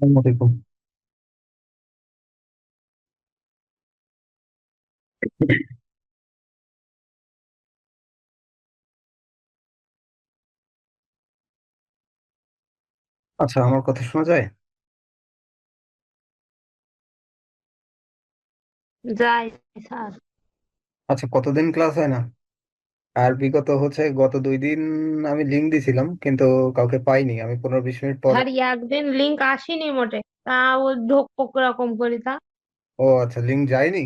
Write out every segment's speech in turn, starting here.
আসসালামু আলাইকুম। আচ্ছা, আমার কথা শোনা যায়? যাই স্যার। আচ্ছা, কতদিন ক্লাস হয় না? আর বিগত হচ্ছে গত 2 দিন আমি লিংক দিছিলাম, কিন্তু কাউকে পাইনি। আমি 15-20 মিনিট পরে। স্যার একদিন লিংক আসেনি মোটে, তা ও ঢোক রকম করি তা। ও আচ্ছা, লিংক যায়নি।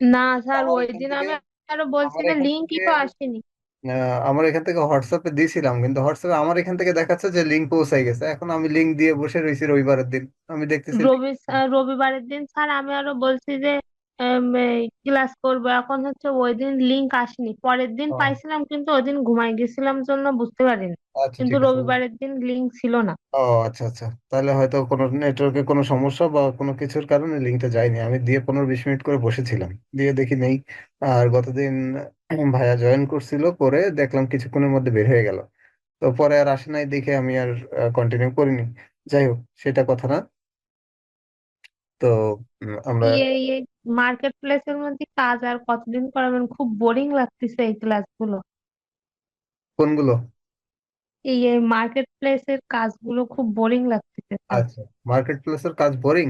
না স্যার, আমার ওই এখান দিন থেকে আমি আরো বলছি আমার যে এখান লিংকই থেকে তো আসেনি। আমার এখান থেকে হোয়াটসঅ্যাপে দিছিলাম, কিন্তু হোয়াটসঅ্যাপে আমার এখান থেকে দেখাচ্ছে যে লিংক পৌঁছাই গেছে। এখন আমি লিংক দিয়ে বসে রয়েছি রবিবারের দিন। আমি দেখতেছি রবিবারের দিন স্যার আমি আরো বলছি যে ক্লাস করবো, এখন হচ্ছে ওই দিন লিংক আসেনি, পরের দিন ও, পাইছিলাম কিন্তু ওই দিন ঘুমাই গেছিলাম জন্য বুঝতে পারিনি। আচ্ছা কিন্তু ঠিক আছে। রবিবারের দিন লিংক ছিল না। ও আচ্ছা আচ্ছা, তাহলে হয়তো কোনো নেটওয়ার্কে কোনো সমস্যা বা কোনো কিছুর কারণে লিঙ্কটা যায়নি। আমি দিয়ে 15-20 মিনিট করে বসেছিলাম, দিয়ে দেখি নেই। আর গতদিন ভাইয়া জয়েন করছিল, করে দেখলাম কিছুক্ষণের মধ্যে বের হয়ে গেল। তো পরে আর আসে নাই দেখে আমি আর কন্টিনিউ করিনি। যাই হোক, সেটা কথা না। তো আমরা এই মার্কেট প্লেসের মধ্যে কাজ আর কতদিন করাবেন, খুব বোরিং লাগতেছে এই ক্লাসগুলো। কোনগুলো? এই মার্কেট প্লেসের কাজগুলো খুব বোরিং লাগতেছে স্যার। আচ্ছা, মার্কেট প্লেসের কাজ বোরিং?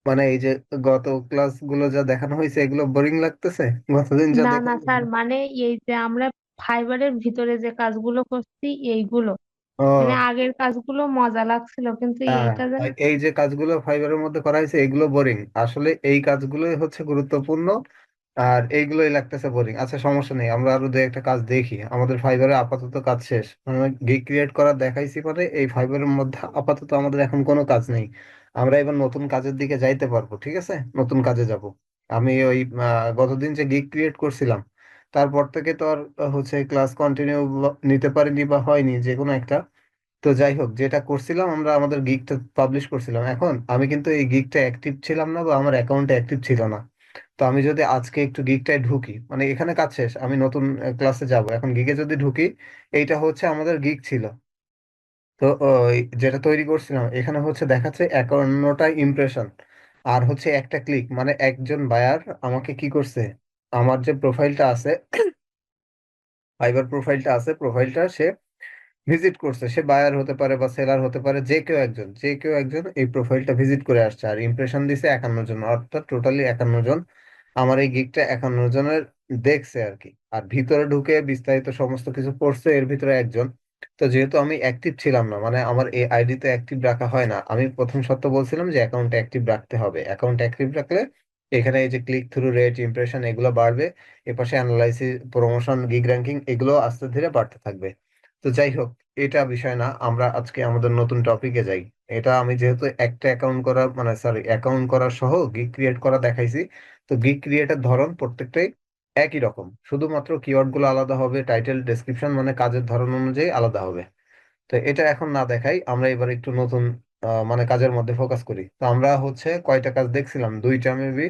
মানে এই যে গত ক্লাসগুলো যা দেখানো হয়েছে এগুলো বোরিং লাগতেছে? গতদিন যা না না দেখানো স্যার, হয়েছে। মানে এই যে আমরা ফাইবারের ভিতরে যে কাজগুলো করছি এইগুলো, মানে ও, আগের কাজগুলো মজা লাগছিল কিন্তু হ্যাঁ, এইটা যেন। এই যে কাজগুলো ফাইবারের মধ্যে করা হয়েছে এগুলো বোরিং। আসলে এই কাজগুলোই হচ্ছে গুরুত্বপূর্ণ, আর এইগুলোই লাগতেছে বোরিং। আচ্ছা, সমস্যা নেই, আমরা আরো দু একটা কাজ দেখি। আমাদের ফাইবারে আপাতত কাজ শেষ, মানে গিগ ক্রিয়েট করা দেখাইছি, মানে এই ফাইবারের মধ্যে আপাতত আমাদের এখন কোনো কাজ নেই। আমরা এবার নতুন কাজের দিকে যাইতে পারবো, ঠিক আছে, নতুন কাজে যাব। আমি ওই গতদিন যে গিগ ক্রিয়েট করছিলাম, তারপর থেকে তো আর হচ্ছে ক্লাস কন্টিনিউ নিতে পারিনি বা হয়নি, যে কোনো একটা। তো যাই হোক, যেটা করছিলাম, আমরা আমাদের গিগটা পাবলিশ করছিলাম। এখন আমি কিন্তু এই গিগটা অ্যাক্টিভ ছিলাম না, বা আমার অ্যাকাউন্টে অ্যাক্টিভ ছিল না। তো আমি যদি আজকে একটু গিগটায় ঢুকি, মানে এখানে কাজ শেষ, আমি নতুন ক্লাসে যাব, এখন গিগে যদি ঢুকি, এইটা হচ্ছে আমাদের গিগ ছিল। তো ওই যেটা তৈরি করছিলাম, এখানে হচ্ছে দেখাচ্ছে 51টা ইমপ্রেশন, আর হচ্ছে একটা ক্লিক। মানে একজন বায়ার আমাকে কি করছে, আমার যে প্রোফাইলটা আছে, ফাইবার প্রোফাইলটা আছে, প্রোফাইলটা সে ভিজিট করছে। সে বায়ার হতে পারে বা সেলার হতে পারে, যে কেউ একজন এই প্রোফাইলটা ভিজিট করে আসছে, আর ইমপ্রেশন দিছে 51 জন, অর্থাৎ টোটালি 51 জন। আমার এই গিগটা 51 জনের দেখছে আর কি। আর ভিতরে ঢুকে বিস্তারিত সমস্ত কিছু পড়ছে এর ভিতরে একজন। তো যেহেতু আমি অ্যাক্টিভ ছিলাম না, মানে আমার এই আইডিতে অ্যাক্টিভ রাখা হয় না, আমি প্রথম সত্য বলছিলাম যে অ্যাকাউন্ট অ্যাক্টিভ রাখতে হবে। অ্যাকাউন্ট অ্যাক্টিভ রাখলে এখানে এই যে ক্লিক থ্রু রেট, ইমপ্রেশন, এগুলো বাড়বে। এপাশে অ্যানালাইসিস, প্রমোশন, গিগ র্যাঙ্কিং, এগুলো আস্তে ধীরে বাড়তে থাকবে। তো যাই হোক, এটা বিষয় না, আমরা আজকে আমাদের নতুন টপিকে যাই। এটা আমি যেহেতু একটা অ্যাকাউন্ট করা, মানে সরি, অ্যাকাউন্ট করা সহ গিগ ক্রিয়েট করা দেখাইছি। তো গিগ ক্রিয়েটের ধরন প্রত্যেকটাই একই রকম, শুধুমাত্র কিওয়ার্ড গুলো আলাদা হবে, টাইটেল ডেসক্রিপশন মানে কাজের ধরন অনুযায়ী আলাদা হবে। তো এটা এখন না দেখাই, আমরা এবার একটু নতুন মানে কাজের মধ্যে ফোকাস করি। তো আমরা হচ্ছে কয়টা কাজ দেখছিলাম, দুইটা মেবি।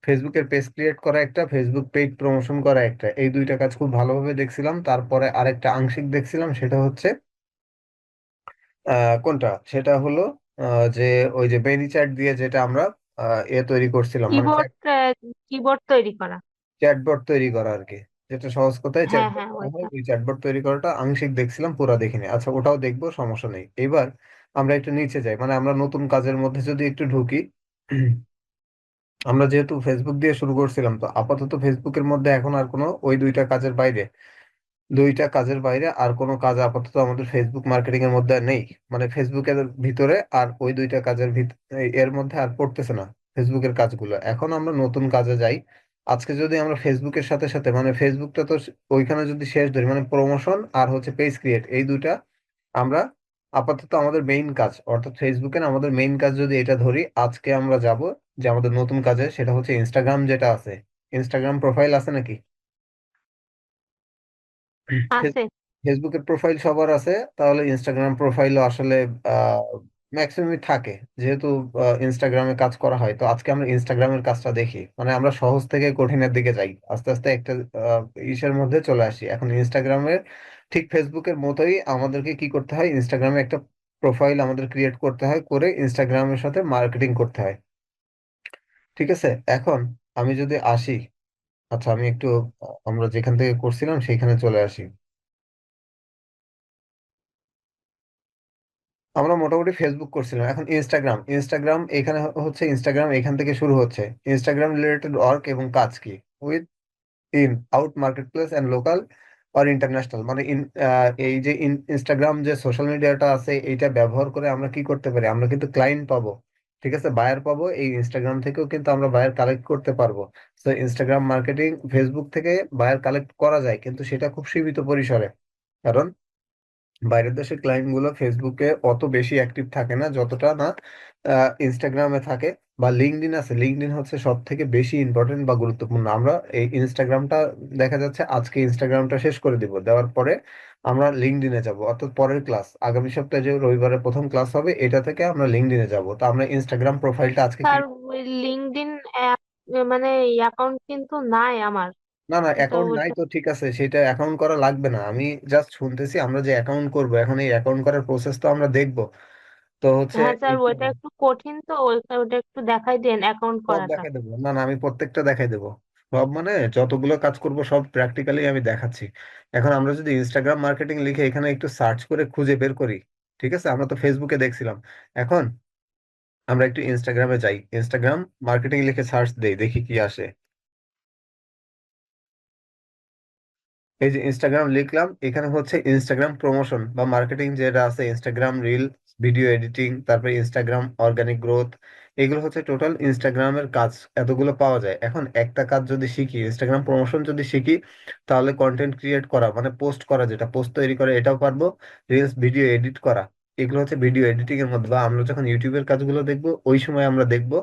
ফেসবুকের পেজ ক্রিয়েট করা একটা, ফেসবুক পেজ প্রমোশন করা একটা, এই দুইটা কাজ খুব ভালোভাবে দেখছিলাম। তারপরে আরেকটা আংশিক দেখছিলাম, সেটা হচ্ছে কোনটা, সেটা হলো যে ওই যে বেনি চ্যাট দিয়ে যেটা আমরা তৈরি করছিলাম, মানে কিবোর্ড, কিবোর্ড তৈরি করা। চ্যাটবট তৈরি করা আর কি। যেটা সহজ কথায় হ্যাঁ চ্যাটবট হ্যাঁ, বলা হয়, ওইটা। ওই চ্যাটবট তৈরি করাটা আংশিক দেখছিলাম, পুরা দেখিনি। আচ্ছা, ওটাও দেখবো, সমস্যা নেই। এবার আমরা একটু নিচে যাই, মানে আমরা নতুন কাজের মধ্যে যদি একটু ঢুকি। আমরা যেহেতু ফেসবুক দিয়ে শুরু করছিলাম, তো আপাতত ফেসবুকের মধ্যে এখন আর কোনো ওই দুইটা কাজের বাইরে আর কোনো কাজ আপাতত আমাদের ফেসবুক মার্কেটিং এর মধ্যে আর নেই। মানে ফেসবুকের ভিতরে আর ওই দুইটা কাজের এর মধ্যে আর পড়তেছে না ফেসবুকের কাজগুলো। এখন আমরা নতুন কাজে যাই। আজকে যদি আমরা ফেসবুকের সাথে সাথে, মানে ফেসবুকটা তো ওইখানে যদি শেষ ধরি, মানে প্রমোশন আর হচ্ছে পেজ ক্রিয়েট, এই দুইটা আমরা আপাতত আমাদের মেইন কাজ, অর্থাৎ ফেসবুকের আমাদের মেইন কাজ যদি এটা ধরি, আজকে আমরা যাব যে আমাদের নতুন কাজে, সেটা হচ্ছে ইনস্টাগ্রাম যেটা আছে। ইনস্টাগ্রাম প্রোফাইল আছে নাকি? আছে। ফেসবুকের প্রোফাইল সবার আছে, তাহলে ইনস্টাগ্রাম প্রোফাইলও আসলে ম্যাক্সিমামই থাকে। যেহেতু ইনস্টাগ্রামে কাজ করা হয়, তো আজকে আমরা ইনস্টাগ্রামের কাজটা দেখি। মানে আমরা সহজ থেকে কঠিনের দিকে যাই, আস্তে আস্তে একটা ইসের মধ্যে চলে আসি। এখন ইনস্টাগ্রামের ঠিক ফেসবুকের মতোই আমাদেরকে কি করতে হয়, ইনস্টাগ্রামে একটা প্রোফাইল আমাদের ক্রিয়েট করতে হয়, করে ইনস্টাগ্রামের সাথে মার্কেটিং করতে হয়। ঠিক আছে। এখন আমি যদি আসি, আচ্ছা আমি একটু আমরা যেখান থেকে করছিলাম সেইখানে চলে আসি। আমরা মোটামুটি ফেসবুক করছিলাম, এখন ইনস্টাগ্রাম। ইনস্টাগ্রাম এখানে হচ্ছে ইনস্টাগ্রাম এখান থেকে শুরু হচ্ছে। ইনস্টাগ্রাম রিলেটেড ওয়ার্ক এবং কাজ কি, within out market place and local আর ইন্টারন্যাশনাল, মানে এই যে ইনস্টাগ্রাম যে সোশ্যাল মিডিয়াটা আছে এইটা ব্যবহার করে আমরা কি করতে পারি, আমরা কিন্তু ক্লায়েন্ট পাবো। ঠিক আছে, বায়ার পাবো, এই ইনস্টাগ্রাম থেকেও কিন্তু আমরা বায়ার কালেক্ট করতে পারবো। তো ইনস্টাগ্রাম মার্কেটিং, ফেসবুক থেকে বায়ার কালেক্ট করা যায়, কিন্তু সেটা খুব সীমিত পরিসরে। কারণ বাইরের দেশের ক্লায়েন্ট গুলো ফেসবুকে অত বেশি অ্যাক্টিভ থাকে না যতটা না ইনস্টাগ্রামে থাকে। বা লিঙ্কডইন আছে, লিঙ্কডইন হচ্ছে সব থেকে বেশি ইম্পর্টেন্ট বা গুরুত্বপূর্ণ। আমরা এই ইনস্টাগ্রামটা দেখা যাচ্ছে আজকে ইনস্টাগ্রামটা শেষ করে দিব, দেওয়ার পরে আমরা লিঙ্কডইনে যাব, অর্থাৎ পরের ক্লাস আগামী সপ্তাহে যে রবিবারে প্রথম ক্লাস হবে এটা থেকে আমরা লিঙ্কডইনে যাব। তো আমরা ইনস্টাগ্রাম প্রোফাইলটা আজকে স্যার ওই লিঙ্কডইন মানে অ্যাকাউন্ট কিন্তু নাই আমার। না না, এটা অ্যাকাউন্ট নাই ওটা তো ঠিক আছে, সেটা অ্যাকাউন্ট করা লাগবে না। আমি জাস্ট শুনতেছি আমরা যে অ্যাকাউন্ট করব, এখন এই অ্যাকাউন্ট করার প্রসেস তো আমরা দেখবো। তো হচ্ছে হ্যাঁ স্যার, এইটা ওইটা একটু কঠিন, তো ওইটা একটু দেখাই দেন অ্যাকাউন্ট সব করাটা। দেখাই দেবো, না না আমি প্রত্যেকটা দেখাই দেবো। সব মানে যতগুলো কাজ করব সব প্র্যাকটিক্যালি আমি দেখাচ্ছি। এখন আমরা যদি ইনস্টাগ্রাম মার্কেটিং লিখে এখানে একটু সার্চ করে খুঁজে বের করি, ঠিক আছে, আমরা তো ফেসবুকে দেখছিলাম, এখন আমরা একটু ইনস্টাগ্রামে যাই, ইনস্টাগ্রাম মার্কেটিং লিখে সার্চ দেই, দেখি কি আসে। এই যে ইনস্টাগ্রাম লিখলাম, এখানে হচ্ছে ইনস্টাগ্রাম প্রমোশন বা মার্কেটিং যেটা আছে, ইনস্টাগ্রাম রিল, ভিডিও এডিটিং, তারপরে ইনস্টাগ্রাম অর্গানিক গ্রোথ, এগুলো হচ্ছে টোটাল ইনস্টাগ্রামের কাজ। এতগুলো পাওয়া যায়। এখন একটা কাজ যদি শিখি, ইনস্টাগ্রাম প্রমোশন যদি শিখি, তাহলে কন্টেন্ট ক্রিয়েট করা মানে পোস্ট করা, যেটা পোস্ট তৈরি করে এটাও পারবো। রিলস ভিডিও এডিট করা, এগুলো হচ্ছে ভিডিও এডিটিং এর মধ্যে। বা আমরা যখন ইউটিউবের কাজগুলো দেখবো ওই সময় আমরা দেখবো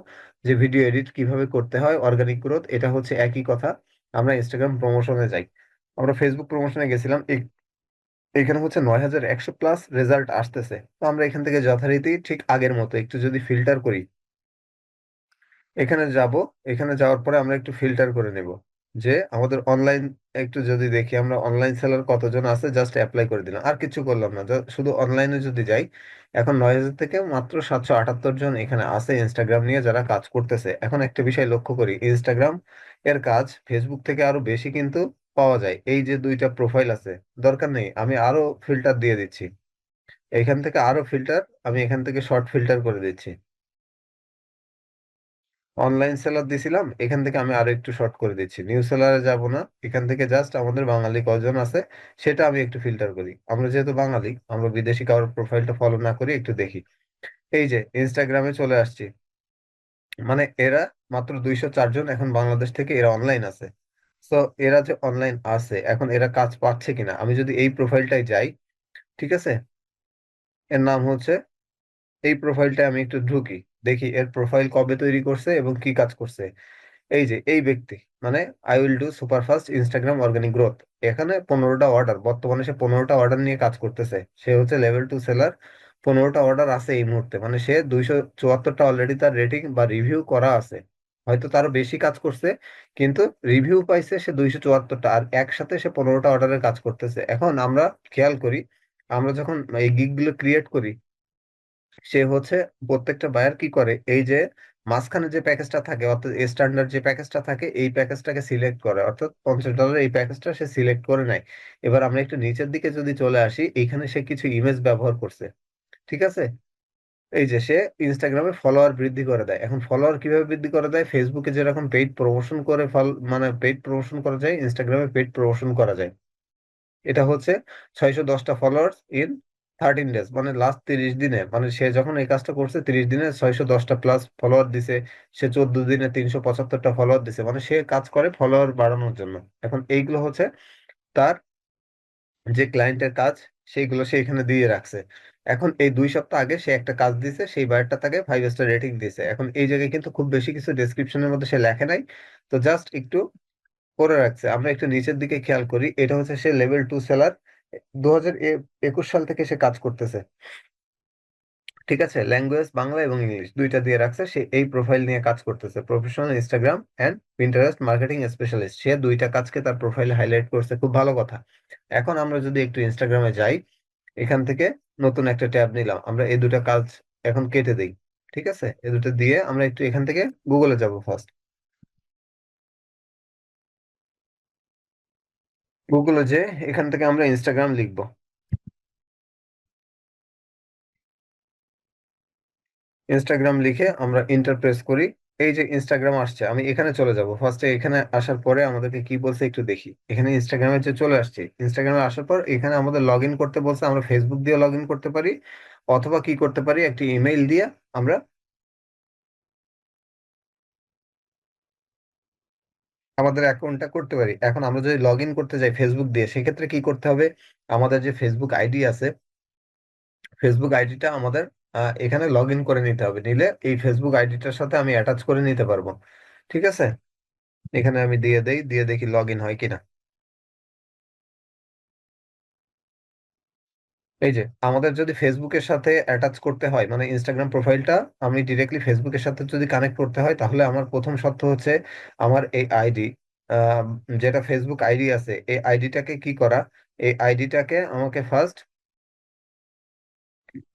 যে ভিডিও এডিট কিভাবে করতে হয়। অর্গানিক গ্রোথ, এটা হচ্ছে একই কথা। আমরা ইনস্টাগ্রাম প্রমোশনে যাই, আমরা ফেসবুক প্রমোশনে গেছিলাম, এখানে হচ্ছে 9100+ রেজাল্ট আসতেছে। তো আমরা এখান থেকে যথারীতি ঠিক আগের মতো একটু যদি ফিল্টার করি, এখানে যাব, এখানে যাওয়ার পরে আমরা একটু ফিল্টার করে নেব যে আমাদের অনলাইন, একটু যদি দেখি আমরা অনলাইন সেলার কতজন আছে, জাস্ট অ্যাপ্লাই করে দিলাম, আর কিছু করলাম না, শুধু অনলাইনে যদি যাই, এখন 9000 থেকে মাত্র 778 জন এখানে আছে ইনস্টাগ্রাম নিয়ে যারা কাজ করতেছে। এখন একটা বিষয় লক্ষ্য করি, ইনস্টাগ্রাম এর কাজ ফেসবুক থেকে আরো বেশি কিন্তু পাওয়া যায়। এই যে দুইটা প্রোফাইল আছে, দরকার নেই, আমি আরো ফিল্টার দিয়ে দিচ্ছি, এখান থেকে আরো ফিল্টার, আমি এখান থেকে শর্ট ফিল্টার করে দিচ্ছি। অনলাইন সেলার দিছিলাম, এখান থেকে আমি আরো একটু শর্ট করে দিচ্ছি, নিউ সেলারে যাব না, এখান থেকে জাস্ট আমাদের বাঙালি কজন আছে সেটা আমি একটু ফিল্টার করি। আমরা যেহেতু বাঙালি, আমরা বিদেশি কারোর প্রোফাইলটা ফলো না করি, একটু দেখি। এই যে ইনস্টাগ্রামে চলে আসছি, মানে এরা মাত্র 204 জন এখন বাংলাদেশ থেকে এরা অনলাইন আছে। তো এরা যে অনলাইন আছে, এখন এরা কাজ পাচ্ছে কিনা, আমি যদি এই প্রোফাইলটাই যাই, ঠিক আছে, এর নাম হচ্ছে, এই প্রোফাইলটা আমি একটু ঢুকি, দেখি এর প্রোফাইল কবে তৈরি করছে এবং কি কাজ করছে। এই যে এই ব্যক্তি, মানে I will do superfast Instagram organic growth, এখানে 15টা অর্ডার, বর্তমানে সে 15টা অর্ডার নিয়ে কাজ করতেছে। সে হচ্ছে লেভেল 2 সেলার, 15টা অর্ডার আছে এই মুহূর্তে, মানে সে 274টা অলরেডি তার রেটিং বা রিভিউ করা আছে। হয়তো তারও বেশি কাজ করছে, কিন্তু রিভিউ পাইছে সে 274টা, আর একসাথে সে 15টা অর্ডারের কাজ করতেছে। এখন আমরা খেয়াল করি, আমরা যখন এই গিগ গুলো ক্রিয়েট করি, সে হচ্ছে প্রত্যেকটা বায়ার কি করে, এই যে মাঝখানে যে প্যাকেজটা থাকে, অর্থাৎ স্ট্যান্ডার্ড যে প্যাকেজটা থাকে, এই প্যাকেজটাকে সিলেক্ট করে, অর্থাৎ $50 এই প্যাকেজটা সে সিলেক্ট করে নেয়। এবার আমরা একটু নিচের দিকে যদি চলে আসি, এইখানে সে কিছু ইমেজ ব্যবহার করছে, ঠিক আছে। এই যে সে ইনস্টাগ্রামে ফলোয়ার বৃদ্ধি করে দেয়। এখন ফলোয়ার কিভাবে বৃদ্ধি করে দেয়, ফেসবুকে যেরকম পেইড প্রমোশন করে মানে পেইড প্রমোশন করা যায়, ইনস্টাগ্রামে পেইড প্রমোশন করা যায়। এটা হচ্ছে 610টা ফলোয়ার্স ইন 13 ডেজ, মানে লাস্ট 30 দিনে, মানে সে যখন এই কাজটা করছে 30 দিনে 610টা প্লাস ফলোয়ার দিছে। সে 14 দিনে 375টা ফলোয়ার দিছে, মানে সে কাজ করে ফলোয়ার বাড়ানোর জন্য। এখন এইগুলো হচ্ছে তার যে ক্লায়েন্টের কাজ, সেইগুলো সে এখানে দিয়ে রাখছে। এখন এই 2 সপ্তাহ আগে সে একটা কাজ দিছে, সেই বায়ারটা তাকে 5 স্টার রেটিং দিছে। এখন এই জায়গায় কিন্তু খুব বেশি কিছু ডেসক্রিপশনের মধ্যে সে লেখে নাই, তো জাস্ট একটু করে রাখছে। আমরা একটু নিচের দিকে খেয়াল করি, এটা হচ্ছে সে লেভেল 2 সেলার, 2021 সাল থেকে সে কাজ করতেছে। ঠিক আছে, ল্যাঙ্গুয়েজ বাংলা এবং ইংলিশ দুইটা দিয়ে রাখছে, সে এই প্রোফাইল নিয়ে কাজ করতেছে, professional Instagram and Pinterest marketing specialist. সে দুইটা কাজকে তার প্রোফাইলে হাইলাইট করছে, খুব ভালো কথা। এখন আমরা যদি একটু ইনস্টাগ্রামে যাই, এখান থেকে নতুন একটা ট্যাব নিলাম, আমরা এই দুটা কাজ এখন কেটে দেই। ঠিক আছে, এই দুটো দিয়ে আমরা একটু এখান থেকে গুগলে যাব ফার্স্ট। গুগলে যে এখান থেকে আমরা ইনস্টাগ্রাম লিখবো। ইনস্টাগ্রাম লিখে আমরা ইন্টার প্রেস করি। এই যে ইনস্টাগ্রাম আসছে, আমি এখানে চলে যাব ফার্স্টে। এখানে আসার পরে আমাদেরকে কি বলছে একটু দেখি। এখানে ইনস্টাগ্রামে যে চলে আসছে, ইনস্টাগ্রামে আসার পর এখানে আমাদের লগ ইন করতে বলছে। আমরা ফেসবুক দিয়ে লগ ইন করতে পারি, অথবা কি করতে পারি, একটি ইমেইল দিয়ে আমরা আমাদের অ্যাকাউন্টটা করতে পারি। এখন আমরা যদি লগ ইন করতে যাই ফেসবুক দিয়ে, সেক্ষেত্রে কি করতে হবে, আমাদের যে ফেসবুক আইডি আছে, ফেসবুক আইডিটা আমাদের এখানে লগ ইন করে নিতে হবে। নিলে এই ফেসবুক আইডিটার সাথে আমি অ্যাটাচ করে নিতে পারবো। ঠিক আছে, এখানে আমি দিয়ে দেই, দিয়ে দেখি লগ ইন হয় কিনা। এই যে আমাদের যদি ফেসবুকের সাথে অ্যাটাচ করতে হয়, মানে ইনস্টাগ্রাম প্রোফাইলটা আমি ডিরেক্টলি ফেসবুকের সাথে যদি কানেক্ট করতে হয়, তাহলে আমার প্রথম শর্ত হচ্ছে আমার এই আইডি, যেটা ফেসবুক আইডি আছে, এই আইডিটাকে কি করা, এই আইডিটাকে আমাকে ফার্স্ট,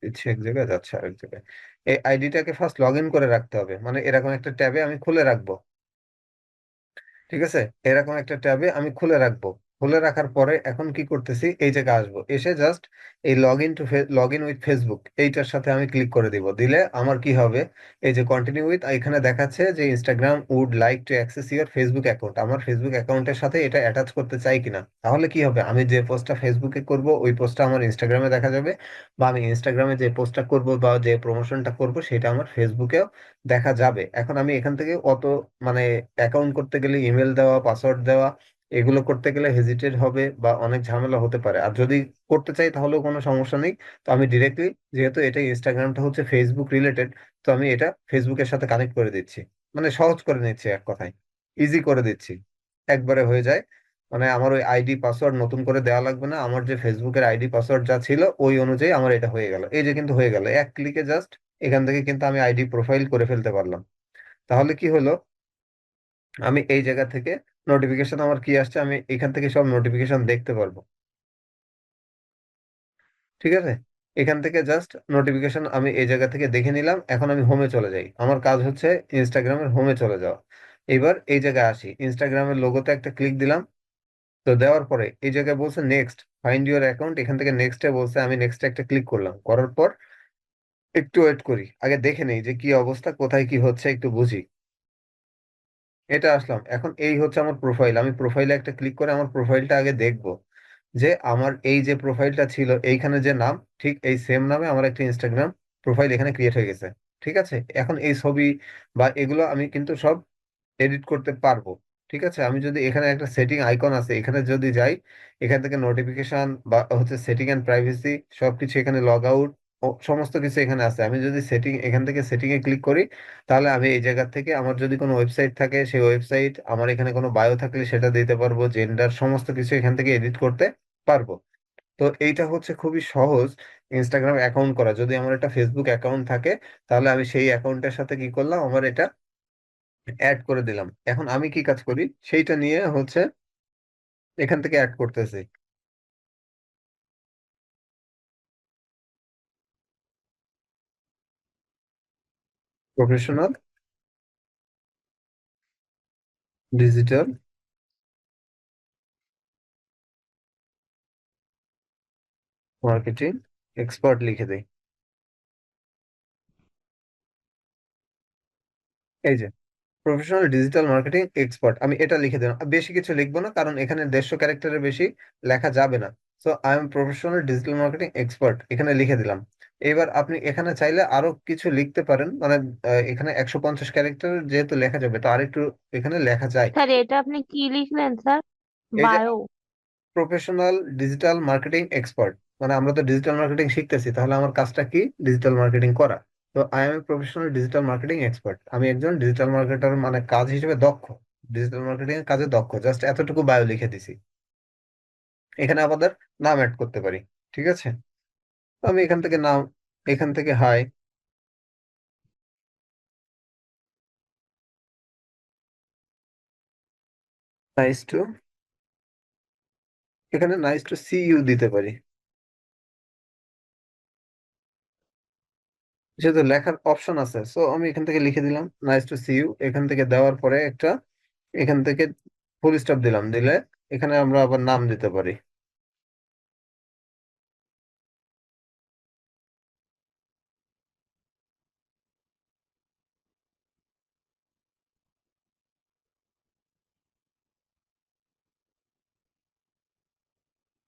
ইচ্ছে এক জায়গায় যাচ্ছে আরেক জায়গায়, এই আইডিটাকে ফার্স্ট লগ ইন করে রাখতে হবে। মানে এরকম একটা ট্যাবে আমি খুলে রাখবো। ঠিক আছে, এরকম একটা ট্যাবে আমি খুলে রাখবো। খুলে রাখার পরে এখন কি করতেছি, এই জায়গায় আসবো, এসে জাস্ট এই লগ ইন উইথ ফেসবুক এইটার সাথে আমি ক্লিক করে দিব। দিলে আমার কি হবে, এই যে কন্টিনিউ উইথ, এখানে দেখাচ্ছে যে Instagram would like to access your Facebook account. আমার ফেসবুক অ্যাকাউন্টের সাথে এটা অ্যাটাচ করতে চাই কিনা। তাহলে কি হবে, আমি যে পোস্টটা ফেসবুকে করব ওই পোস্টটা আমার ইনস্টাগ্রামে দেখা যাবে, বা আমি ইনস্টাগ্রামে যে পোস্টটা করব বা যে প্রমোশনটা করব সেটা আমার ফেসবুকেও দেখা যাবে। এখন আমি এখান থেকে অত, মানে অ্যাকাউন্ট করতে গেলে ইমেল দেওয়া, পাসওয়ার্ড দেওয়া, এগুলো করতে গেলে হেজিটেট হবে বা অনেক ঝামেলা হতে পারে। আর যদি করতে চাই তাহলেও কোনো সমস্যা নেই। তো আমি ডিরেক্টলি, যেহেতু এটা ইনস্টাগ্রামটা হচ্ছে ফেসবুক রিলেটেড, তো আমি এটা ফেসবুকের সাথে কানেক্ট করে দিচ্ছি। মানে সহজ করে নিচ্ছি, এক কথায় ইজি করে দিচ্ছি, একবারে হয়ে যায়। মানে আমার ওই আইডি পাসওয়ার্ড নতুন করে দেওয়া লাগবে না। আমার যে ফেসবুকের আইডি পাসওয়ার্ড যা ছিল ওই অনুযায়ী আমার এটা হয়ে গেল। এই যে কিন্তু হয়ে গেল, এক ক্লিকে জাস্ট এখান থেকে কিন্তু আমি আইডি প্রোফাইল করে ফেলতে পারলাম। তাহলে কি হলো, আমি এই জায়গা থেকে নোটিফিকেশন আমার কি আসছে, আমি এখান থেকে সব নোটিফিকেশন দেখতে পারবো। ঠিক আছে, এখান থেকে জাস্ট নোটিফিকেশন আমি এই জায়গা থেকে দেখে নিলাম। এখন আমি হোমে চলে যাই, আমার কাজ হচ্ছে ইনস্টাগ্রামের হোমে চলে যাওয়া। এবার এই জায়গায় আসি, ইনস্টাগ্রামের লোগোতে একটা ক্লিক দিলাম। তো দেওয়ার পরে এই জায়গায় বলছে নেক্সট ফাইন্ড ইউর অ্যাকাউন্ট, এখান থেকে নেক্সটে বলছে, আমি নেক্সটে একটা ক্লিক করলাম। করার পর একটু ওয়েট করি, আগে দেখে নেই যে কি অবস্থা, কোথায় কি হচ্ছে একটু বুঝি। এটা আসলাম, এখন এই হচ্ছে আমার প্রোফাইল। আমি প্রোফাইলে একটা ক্লিক করে আমার প্রোফাইলটা আগে দেখবো, যে আমার এই যে প্রোফাইলটা ছিল এইখানে যে নাম, ঠিক এই সেম নামে আমার একটা ইনস্টাগ্রাম প্রোফাইল এখানে ক্রিয়েট হয়ে গেছে। ঠিক আছে, এখন এই ছবি বা এগুলো আমি কিন্তু সব এডিট করতে পারবো। ঠিক আছে, আমি যদি এখানে একটা সেটিং আইকন আছে, এখানে যদি যাই, এখান থেকে নোটিফিকেশন বা হচ্ছে সেটিং এন্ড প্রাইভেসি সবকিছু, এখানে লগ আউট, সমস্ত কিছু এখানে আছে। আমি যদি সেটিং, এখান থেকে সেটিং এ ক্লিক করি, তাহলে আমি এই জায়গা থেকে আমার যদি কোনো ওয়েবসাইট থাকে সেই ওয়েবসাইট, আমার এখানে কোনো বায়ো থাকলে সেটা দিতে পারবো, জেন্ডার সমস্ত কিছু এখান থেকে এডিট করতে পারবো। তো এইটা হচ্ছে খুবই সহজ ইনস্টাগ্রাম অ্যাকাউন্ট করা। যদি আমার একটা ফেসবুক অ্যাকাউন্ট থাকে, তাহলে আমি সেই অ্যাকাউন্টের সাথে কি করলাম, আমার এটা অ্যাড করে দিলাম। এখন আমি কি কাজ করি সেইটা নিয়ে হচ্ছে এখান থেকে অ্যাড করতেছি। প্রফেশনাল ডিজিটাল মার্কেটিং এক্সপার্ট লিখে দেই। এই যে প্রফেশনাল ডিজিটাল মার্কেটিং এক্সপার্ট, আমি এটা লিখে দিলাম। আর বেশি কিছু লিখবো না, কারণ এখানে 150 ক্যারেক্টারের বেশি লেখা যাবে না। So I am professional digital marketing expert, এখানে লিখে দিলাম। এবার আপনি এখানে চাইলে আরো কিছু লিখতে পারেন, মানে এখানে 150 ক্যারেক্টার যেহেতু লেখা যাবে, তো আরেকটু এখানে লেখা যায়। স্যার এটা আপনি কি লিখলেন স্যার? এই যে bio? Professional digital marketing expert, মানে আমরা তো ডিজিটাল মার্কেটিং শিখতেছি, তাহলে আমার কাজটা কি, ডিজিটাল মার্কেটিং করা। তো I M a professional digital marketing expert, আমি একজন ডিজিটাল মার্কেটার, মানে কাজ হিসেবে দক্ষ, ডিজিটাল মার্কেটিং এর কাজে দক্ষ। জাস্ট এতটুকু বায়ো লিখে দিছি। এখানে আমাদের নাম অ্যাড করতে পারি। ঠিক আছে, তো আমি এখান থেকে নাম, এখান থেকে হাই, নাইস টু, এখানে নাইস টু সি ইউ দিতে পারি। যেহেতু লেখার অপশন আছে, সো আমি এখান থেকে লিখে দিলাম নাইস টু সি ইউ। এখান থেকে দেওয়ার পরে একটা, এখান থেকে ফুল স্টপ দিলাম, দিলে এখানে আমরা আবার নাম দিতে পারি।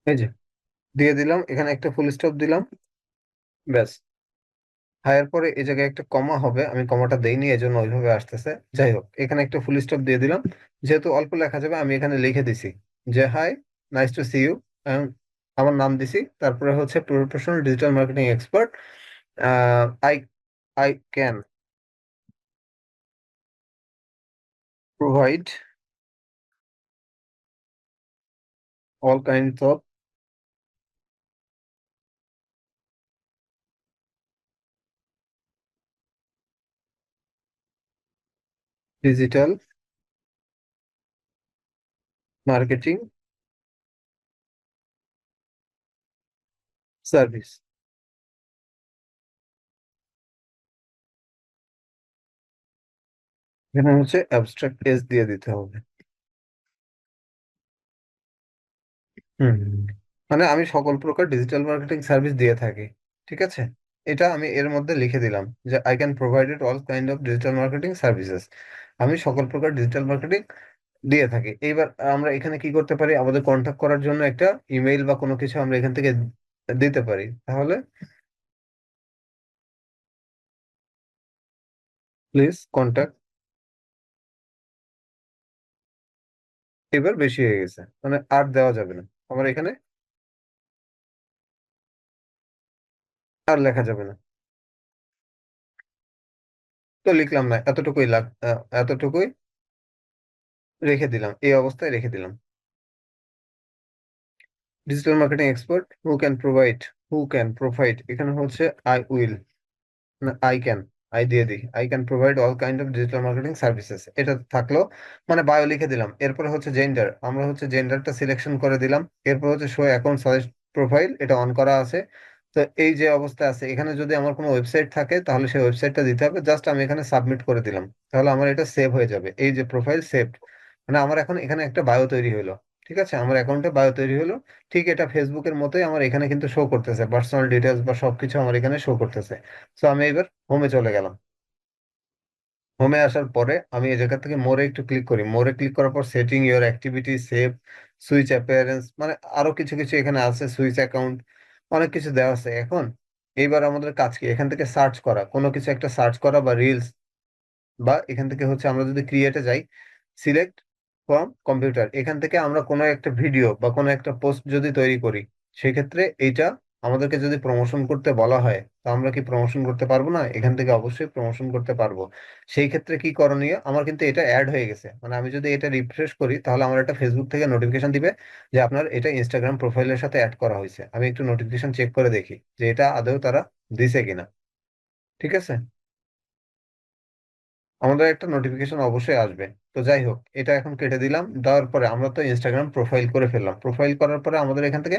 এই যে দিয়ে দিলাম, এখানে একটা ফুল স্টপ দিলাম, ব্যাস। হায়ার পরে এই জায়গায় একটা কমা হবে, আমি কমাটা দেইনি এই জন্য ওইভাবে আসতেছে। যাই হোক, এখানে একটা ফুল স্টপ দিয়ে দিলাম। যেহেতু অল্প লেখা যাবে, আমি এখানে লিখে দিছি যে hi, nice to see you. আমার নাম দিছি, তারপরে হচ্ছে professional digital marketing expert. I I can provide all kinds of digital marketing service. এখানে হচ্ছে অ্যাবস্ট্রাক্ট এস দিয়ে দিতে হবে। হুম, মানে আমি সকল প্রকার ডিজিটাল মার্কেটিং সার্ভিস দিয়ে থাকি। ঠিক আছে, এটা আমি এর মধ্যে লিখে দিলাম যে I can provided all kind of digital marketing services. আমি সকল প্রকার ডিজিটাল মার্কেটিং দিয়ে থাকি। এইবার আমরা এখানে কি করতে পারি, আমাদের কন্ট্যাক্ট করার জন্য একটা ইমেইল বা কোনো কিছু আমরা এখান থেকে দিতে পারি। তাহলে প্লিজ কন্ট্যাক্ট। এবার বেশি হয়ে গেছে, মানে আর দেওয়া যাবে না আমার এখানে, আর লেখা যাবে না। তো লিখলাম না, এতটুকুই এতটুকুই রেখে দিলাম, এই অবস্থায় রেখে দিলাম। Digital marketing expert who can provide, এখানে হচ্ছে আই উইল, না আই ক্যান, আই দিয়ে দিই, I can provide all kind of digital marketing services, এটা থাকলো। মানে বায়ো লিখে দিলাম। এরপরে হচ্ছে জেন্ডার, আমরা হচ্ছে জেন্ডারটা সিলেকশন করে দিলাম। এরপর হচ্ছে শো অ্যাকাউন্ট সাজেস্ট প্রোফাইল, এটা অন করা আছে। তো এই যে অবস্থা আছে, এখানে যদি আমার কোনো ওয়েবসাইট থাকে তাহলে সেই ওয়েবসাইটটা দিতে হবে। জাস্ট আমি এখানে সাবমিট করে দিলাম, তাহলে আমার এটা সেভ হয়ে যাবে। এই যে প্রোফাইল সেভ, মানে আমার এখন এখানে একটা বায়ো তৈরি হলো। ঠিক আছে, আমার অ্যাকাউন্টে বায়ো তৈরি হলো। ঠিক এটা ফেসবুকের মতোই আমার এখানে কিন্তু শো করতেছে, পার্সোনাল ডিটেলস বা সবকিছু আমার এখানে শো করতেছে। তো আমি এবার হোমে চলে গেলাম। হোমে আসার পরে আমি এই জায়গা থেকে মোরে একটু ক্লিক করি। মোরে ক্লিক করার পর setting your activity, save, switch appearance, মানে আরো কিছু কিছু এখানে আছে, সুইচ অ্যাকাউন্ট, অনেক কিছু দেওয়া আছে। এখন এইবার আমাদের কাজ কি, এখান থেকে সার্চ করা, কোনো কিছু একটা সার্চ করা বা রিলস, বা এখান থেকে হচ্ছে আমরা যদি ক্রিয়েটে যাই, সিলেক্ট ফ্রম কম্পিউটার, এখান থেকে আমরা কোনো একটা ভিডিও বা কোনো একটা পোস্ট যদি তৈরি করি, সেক্ষেত্রে এইটা আমাদেরকে যদি প্রমোশন করতে বলা হয়, তা আমরা কি প্রমোশন করতে পারবো না? এখান থেকে অবশ্যই প্রমোশন করতে পারবো। সেই ক্ষেত্রে কি করণীয়, আমার কিন্তু এটা অ্যাড হয়ে গেছে, মানে আমি যদি এটা রিফ্রেশ করি তাহলে আমার একটা ফেসবুক থেকে নোটিফিকেশন দিবে যে আপনার এটা ইনস্টাগ্রাম প্রোফাইলের সাথে অ্যাড করা হয়েছে। আমি একটু নোটিফিকেশন চেক করে দেখি যে এটা আদৌ তারা দিছে কিনা। ঠিক আছে, আমাদের একটা নোটিফিকেশন অবশ্যই আসবে। তো যাই হোক, এটা এখন কেটে দিলাম। দেওয়ার পরে আমরা তো ইনস্টাগ্রাম প্রোফাইল করে ফেললাম। প্রোফাইল করার পরে আমাদের এখান থেকে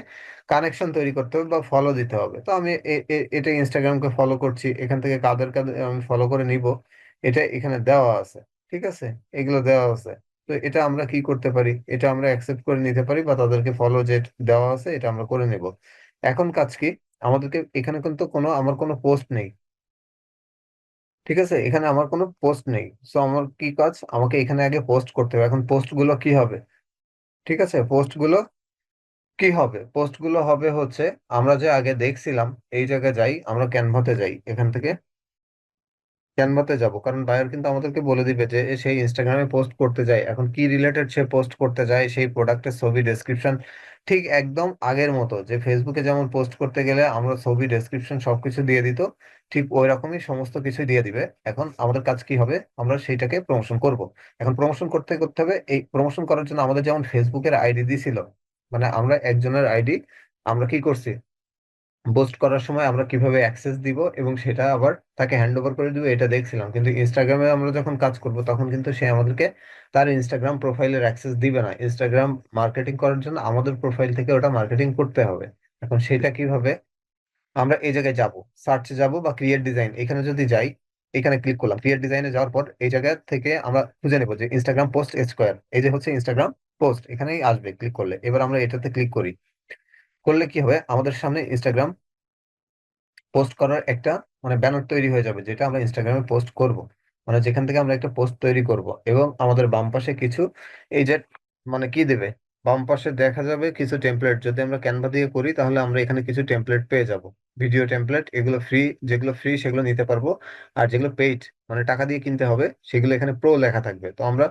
কানেকশন তৈরি করতে হবে বা ফলো দিতে হবে। তো আমি এটা ইনস্টাগ্রামকে ফলো করছি, এখান থেকে কাদের কাদের আমি ফলো করে নিব, এটা এখানে দেওয়া আছে। ঠিক আছে, এগুলো দেওয়া আছে। তো এটা আমরা কি করতে পারি, এটা আমরা অ্যাকসেপ্ট করে নিতে পারি বা তাদেরকে ফলো যে দেওয়া আছে এটা আমরা করে নেব। এখন কাজ কি, আমাদেরকে এখানে কিন্তু আমার কোনো পোস্ট নেই। ঠিক আছে, এখানে আমার কোনো পোস্ট নেই। সো আমার কি কাজ, আমাকে এখানে আগে পোস্ট করতে হবে। এখন পোস্ট গুলো কি হবে? ঠিক আছে, পোস্ট গুলো কি হবে, পোস্ট গুলো হবে হচ্ছে, আমরা যে আগে দেখছিলাম, এই জায়গায় যাই, আমরা ক্যানভাতে যাই, এখান থেকে ক্যানভাতে যাব, কারণ বায়ার কিন্তু আমাদেরকে বলে দিবে যে সেই ইনস্টাগ্রামে পোস্ট করতে যায়, এখন কি রিলেটেড সে পোস্ট করতে যায়, সেই প্রোডাক্টের ছবি, ডেসক্রিপশন, ঠিক একদম আগের মতো যে ফেসবুকে যেমন পোস্ট করতে গেলে আমরা ছবি, ডেসক্রিপশন সবকিছু দিয়ে দিত, ঠিক ওই রকমই সমস্ত কিছু দিয়ে দিবে। এখন আমাদের কাজ কি হবে, আমরা সেইটাকে প্রমোশন করব। এখন প্রমোশন করতে করতে হবে, এই প্রমোশন করার জন্য আমাদের যেমন ফেসবুকের আইডি দিছিল, মানে আমরা একজনের আইডি আমরা কি করছি, পোস্ট করার সময় আমরা কিভাবে অ্যাক্সেস দিব এবং সেটা আবার তাকে হ্যান্ড ওভার করে দিব, এটা দেখছিলাম। কিন্তু ইনস্টাগ্রামে আমরা যখন কাজ করব তখন কিন্তু সে আমাদেরকে তার ইনস্টাগ্রাম প্রোফাইলের অ্যাক্সেস দিবে না। ইনস্টাগ্রাম মার্কেটিং করার জন্য আমাদের প্রোফাইল থেকে ওটা মার্কেটিং করতে হবে। এখন সেটা কিভাবে, আমরা এই জায়গায় যাব, সার্চে যাব বা ক্রিয়েট ডিজাইন, এখানে যদি যাই, এখানে ক্লিক করলাম। ক্রিয়েট ডিজাইনে যাওয়ার পর এই জায়গা থেকে আমরা খুঁজে নেবো যে ইনস্টাগ্রাম পোস্ট স্কোয়ার, এই যে হচ্ছে ইনস্টাগ্রাম পোস্ট, এখানেই আসবে ক্লিক করলে। এবার আমরা এটাতে ক্লিক করি, করলে কি হবে, আমাদের সামনে ইনস্টাগ্রাম পোস্ট করার একটা মানে ব্যানার তৈরি হয়ে যাবে, যেটা আমরা ইনস্টাগ্রামে পোস্ট করব, মানে যেখান থেকে আমরা একটা পোস্ট তৈরি করব। এবং আমাদের বাম পাশে কিছু এই যে মানে কি দেবে, বাম পাশে দেখা যাবে কিছু টেমপ্লেট। যদি আমরা ক্যানভা দিয়ে করি তাহলে আমরা এখানে কিছু টেমপ্লেট পেয়ে যাব, ভিডিও টেমপ্লেট। এগুলো ফ্রি, যেগুলো ফ্রি সেগুলো নিতে পারবো, আর যেগুলো পেইড মানে টাকা দিয়ে কিনতে হবে সেগুলো এখানে প্রো লেখা থাকবে। তো আমরা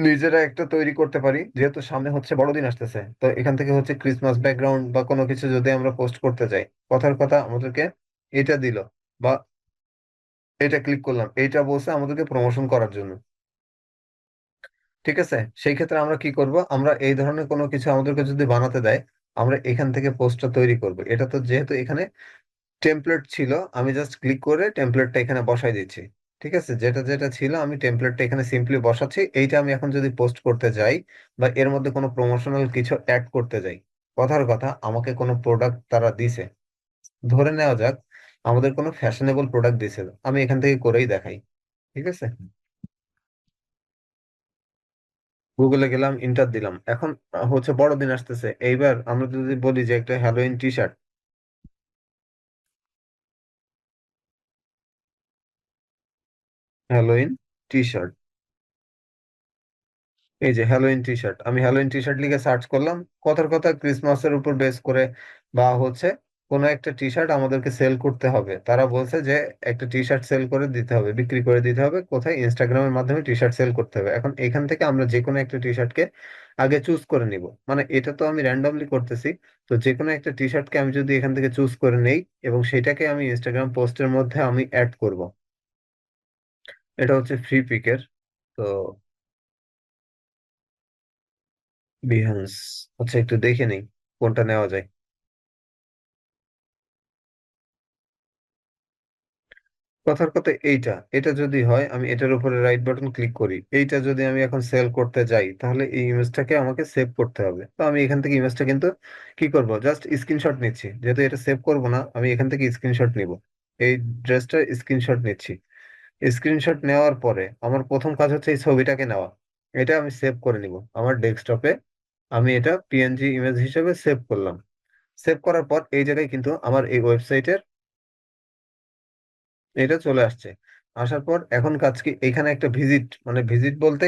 নিজেরা একটা তৈরি করতে পারি, যেহেতু সামনে হচ্ছে বড়দিন আসতেছে। তো এখান থেকে হচ্ছে ক্রিসমাস ব্যাকগ্রাউন্ড বা কোনো কিছু যদি আমরা পোস্ট করতে চাই, কথার কথা আমাদেরকে এটা দিল বা এটা ক্লিক করলাম, এইটা বলছে আমাদেরকে প্রমোশন করার জন্য। ঠিক আছে, সেই ক্ষেত্রে আমরা কি করব, আমরা এই ধরনের কোনো কিছু আমাদেরকে যদি বানাতে দেয়, আমরা এখান থেকে পোস্টটা তৈরি করব। এটা তো যেহেতু এখানে টেমপ্লেট ছিল, আমি জাস্ট ক্লিক করে টেমপ্লেটটা এখানে বসাই দিচ্ছি। ঠিক আছে, যেটা যেটা ছিল আমি টেমপ্লেটটা এখানে সিম্পলি বসাচ্ছি। এইটা আমি এখন যদি পোস্ট করতে যাই বা এর মধ্যে কোনো প্রমোশনাল কিছু অ্যাড করতে যাই, কথার কথা আমাকে কোনো প্রোডাক্ট তারা দিছে, ধরে নেওয়া যাক আমাদের কোনো ফ্যাশনেবল প্রোডাক্ট দিছে, আমি এখান থেকে করেই দেখাই। ঠিক আছে, গুগলে গেলাম, ইন্টার দিলাম। এখন হচ্ছে বড়দিন আসতেছে, এইবার আমরা যদি বলি যে একটা Halloween T shirt, Halloween T shirt, এই যে হ্যালোইন টি শার্ট, আমি হ্যালোইন টি শার্ট লিখে সার্চ করলাম। কথার কথা ক্রিসমাসের উপর বেস করে বা হচ্ছে কোনো একটা টি শার্ট আমাদেরকে সেল করতে হবে, তারা বলছে যে একটা টি শার্ট সেল করে দিতে হবে, বিক্রি করে দিতে হবে। কোথায়? ইনস্টাগ্রামের মাধ্যমে টি শার্ট সেল করতে হবে। এখন এখান থেকে আমরা যে কোনো একটা টি শার্টকে আগে চুজ করে নিব, মানে এটা তো আমি র্যান্ডমলি করতেছি। তো যে কোনো একটা টি শার্টকে আমি যদি এখান থেকে চুজ করে নেই এবং সেটাকে আমি ইনস্টাগ্রাম পোস্টের মধ্যে আমি অ্যাড করব। এটা হচ্ছে ফ্রি পিকের। তো বিহান্স হচ্ছে, একটু দেখে নেই কোনটা নেওয়া যায়। কথার কথা এইটা, এটা যদি হয় আমি এটার উপরে রাইট বাটন ক্লিক করি, এইটা যদি আমি এখন সেল করতে যাই তাহলে এই ইমেজটাকে আমাকে সেভ করতে হবে। তো আমি এখান থেকে ইমেজটা কিন্তু কি করব, জাস্ট স্ক্রিনশট নিচ্ছি, যেহেতু এটা সেভ করব না আমি এখান থেকে স্ক্রিনশট নিব। এই ড্রেসটা স্ক্রিনশট নিচ্ছি। স্ক্রিনশট নেওয়ার পরে আমার প্রথম কাজ হচ্ছে এই ছবিটাকে নেওয়া, এটা আমি সেভ করে নিব আমার ডেস্কটপে। আমি এটা পিএনজি ইমেজ হিসেবে সেভ করলাম। সেভ করার পর এই জায়গায় কিন্তু আমার এই ওয়েবসাইটের এটা চলে আসছে। আসার পর এখন কাজ কি, এখানে একটা ভিজিট, মানে ভিজিট বলতে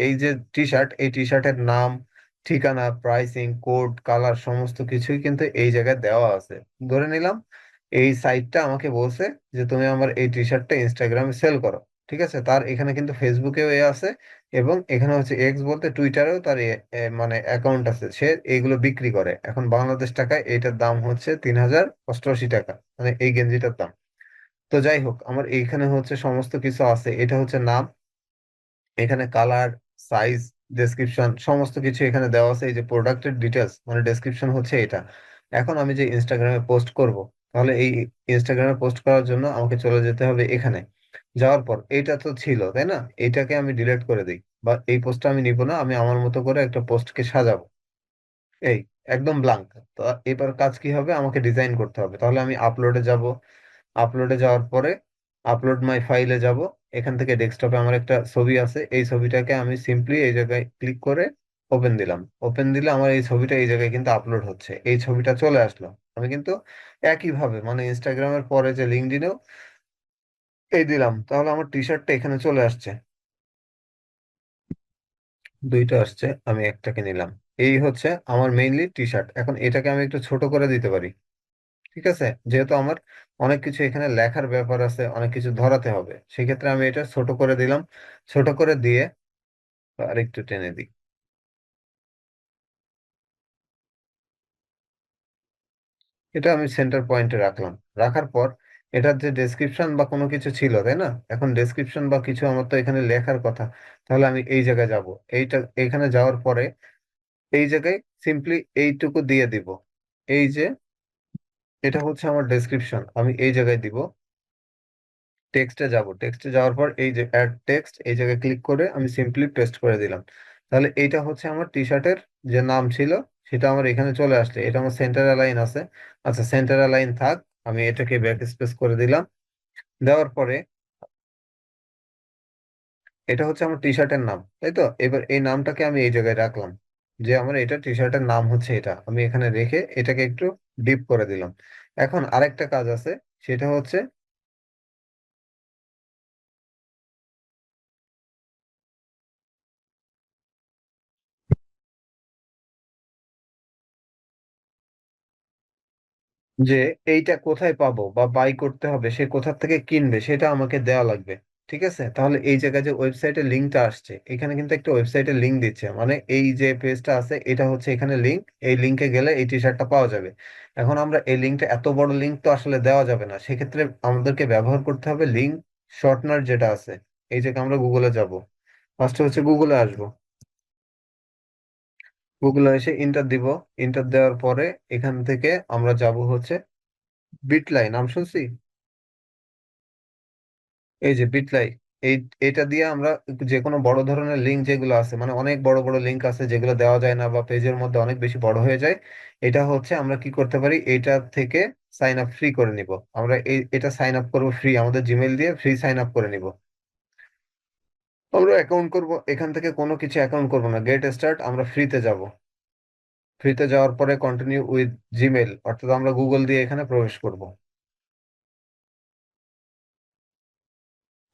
এই যে টি শার্ট, এই টি শার্টের নাম, ঠিকানা, প্রাইসিং, কোড, কালার সমস্ত কিছুই কিন্তু এই জায়গায় দেওয়া আছে। ধরে নিলাম এই সাইটটা আমাকে বলছে যে তুমি আমার এই টি শার্টটা ইনস্টাগ্রামে সেল করো। ঠিক আছে, তার এখানে কিন্তু ফেসবুকেও এ আছে, এবং এখানে হচ্ছে এক্স বলতে টুইটারেও তার মানে অ্যাকাউন্ট আছে, সে এইগুলো বিক্রি করে। এখন বাংলাদেশ টাকায় এটার দাম হচ্ছে 3088 টাকা, মানে এই গেঞ্জিটার দাম। তো যাই হোক, আমার এইখানে হচ্ছে সমস্ত কিছু আছে। এটা হচ্ছে নাম, এখানে কালার, সাইজ, ডেসক্রিপশন সমস্ত কিছু এখানে দেওয়া আছে। এই যে প্রোডাক্টের ডিটেলস মানে ডেসক্রিপশন হচ্ছে এটা। এখন আমি যে ইনস্টাগ্রামে পোস্ট করব, তাহলে এই ইনস্টাগ্রামে পোস্ট করার জন্য আমাকে চলে যেতে হবে এখানে। যাওয়ার পর এইটা তো ছিল তাই না, এইটাকে আমি ডিলিট করে দিই, বা এই পোস্টটা আমি নিব না, আমি আমার মতো করে একটা পোস্টকে সাজাবো। এই একদম ব্লাঙ্ক। তো এবার কাজ কি হবে, আমাকে ডিজাইন করতে হবে। তাহলে আমি আপলোডে যাব, আপলোডে যাওয়ার পরে আপলোড মাই ফাইলে যাব। এখান থেকে ডেস্কটপে আমার একটা ছবি আছে, এই ছবিটাকে আমি সিম্পলি এই জায়গায় ক্লিক করে ওপেন দিলাম। ওপেন দিলে আমার এই ছবিটা এই জায়গায় কিন্তু আপলোড হচ্ছে, এই ছবিটা চলে আসলো। আমি কিন্তু একইভাবে মানে ইনস্টাগ্রামের পরে যে লিঙ্কডইনেও এই দিলাম, তাহলে আমার টি শার্টটা এখানে চলে আসছে। দুইটা আসছে, আমি একটাকে নিলাম। এই হচ্ছে আমার মেইনলি টি শার্ট। এখন এটাকে আমি একটু ছোট করে দিতে পারি। ঠিক আছে, যেহেতু আমার অনেক কিছু এখানে লেখার ব্যাপার আছে, অনেক কিছু ধরাতে হবে, সেক্ষেত্রে আমি এটা ছোট করে দিলাম। ছোট করে দিয়ে আরেকটু টেনে দিই। এটা আমি সেন্টার পয়েন্টে রাখলাম। রাখার পর এটার যে ডেসক্রিপশন বা কোনো কিছু ছিল তাই না, এখন ডেসক্রিপশন বা কিছু আমার তো এখানে লেখার কথা। তাহলে আমি এই জায়গায় যাব, এইটা এখানে যাওয়ার পরে এই জায়গায় সিম্পলি এইটুকু দিয়ে দিব। এই যে এটা হচ্ছে আমার ডেসক্রিপশন, আমি এই জায়গায় দিব। টেক্সটে যাব, টেক্সটে যাওয়ার পর এই যে অ্যাড টেক্সট, এই জায়গায় ক্লিক করে আমি সিম্পলি পেস্ট করে দিলাম। তাহলে এইটা হচ্ছে আমার টি শার্টের যে নাম ছিল সেটা আমার এখানে চলে আসলে, এটা আমার সেন্টার অ্যালাইন আছে। আচ্ছা, সেন্টার অ্যালাইন থাক, আমি এটাকে ব্যাক স্পেস করে দিলাম। দেওয়ার পরে এটা হচ্ছে আমার টি শার্টের নাম, তাই তো? এবার এই নামটাকে আমি এই জায়গায় রাখলাম, যে আমার এটা টি শার্টের নাম হচ্ছে এটা, আমি এখানে রেখে এটাকে একটু ডিপ করে দিলাম। এখন আরেকটা কাজ আছে, সেটা হচ্ছে যে এইটা কোথায় পাবো বা বাই করতে হবে, সে কোথা থেকে কিনবে সেটা আমাকে দেওয়া লাগবে। ঠিক আছে, তাহলে এই জায়গায় যে ওয়েবসাইটের লিঙ্কটা আসছে, এখানে কিন্তু একটা ওয়েবসাইটের লিঙ্ক দিচ্ছে, মানে এই যে পেজটা আছে এটা হচ্ছে এখানে লিঙ্ক, এই লিঙ্কে গেলে এই টি শার্টটা পাওয়া যাবে। এখন আমরা এই লিঙ্কটা, এত বড় লিঙ্ক তো আসলে দেওয়া যাবে না, সেক্ষেত্রে আমাদেরকে ব্যবহার করতে হবে লিঙ্ক শর্টনার যেটা আছে। এই যে আমরা গুগলে যাব, ফার্স্টে হচ্ছে গুগলে আসবো, গুগলে এসে ইন্টার দিব। ইন্টার দেওয়ার পরে এখান থেকে আমরা যাব হচ্ছে বিটলাই, নাম শুনছি? এই যে বিটলাই, এই এটা দিয়ে আমরা যে কোনো বড় ধরনের লিঙ্ক যেগুলো আছে, মানে অনেক বড় বড় লিঙ্ক আছে যেগুলো দেওয়া যায় না বা পেজের মধ্যে অনেক বেশি বড় হয়ে যায়, এটা হচ্ছে আমরা কি করতে পারি, এটা থেকে সাইন আপ ফ্রি করে নিব। আমরা এটা সাইন আপ করবো ফ্রি, আমাদের জিমেল দিয়ে ফ্রি সাইন আপ করে নিব। আমরা অ্যাকাউন্ট করব, এখান থেকে কোনো কিছু অ্যাকাউন্ট করব না, গেট স্টার্ট, আমরা ফ্রিতে যাব। ফ্রিতে যাওয়ার পরে কন্টিনিউ উইথ জিমেল, অর্থাৎ আমরা গুগল দিয়ে এখানে প্রবেশ করব।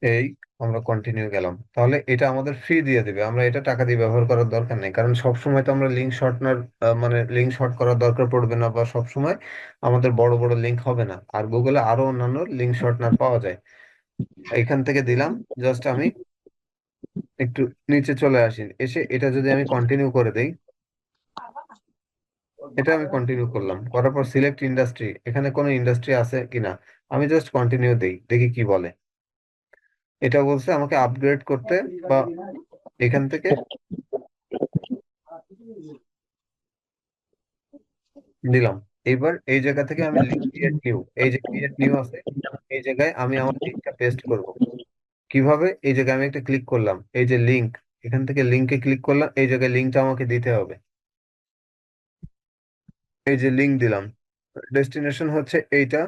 এই আমরা কন্টিনিউ গেলাম, তাহলে এটা আমাদের ফ্রি দিয়ে দিবে, আমরা এটা টাকা দিয়ে ব্যবহার করার দরকার নেই, কারণ সব সময় তো আমরা লিঙ্ক শর্টনার, মানে লিঙ্ক শর্ট করার দরকার পড়বে না, বা সব সময় আমাদের বড় বড় লিঙ্ক হবে না। আর গুগলে আরো অন্যান্য লিঙ্ক শর্টনার পাওয়া যায়। এখান থেকে দিলাম, জাস্ট আমি একটু নিচে চলে আসি, এসে এটা যদি আমি কন্টিনিউ করে দেই, এটা আমি কন্টিনিউ করলাম, করার পর সিলেক্ট ইন্ডাস্ট্রি, এখানে কোনো ইন্ডাস্ট্রি আছে কিনা, আমি জাস্ট কন্টিনিউ দেই, দেখি কি বলে। এটা বলছে আমাকে আপগ্রেড করতে, বা এখান থেকে দিলাম। এবার এই জায়গা থেকে আমি ক্রিয়েট নিউ, এই যে ক্রিয়েট নিউ আছে, এই জায়গায় আমি আমার লিঙ্কটা পেস্ট করব। কিভাবে? এই জায়গায় আমি একটা ক্লিক করলাম, এই যে লিঙ্ক, এখান থেকে লিঙ্কে ক্লিক করলাম, এই জায়গায় লিঙ্কটা আমাকে দিতে হবে। এই যে লিঙ্ক দিলাম, ডেস্টিনেশন হচ্ছে এইটা,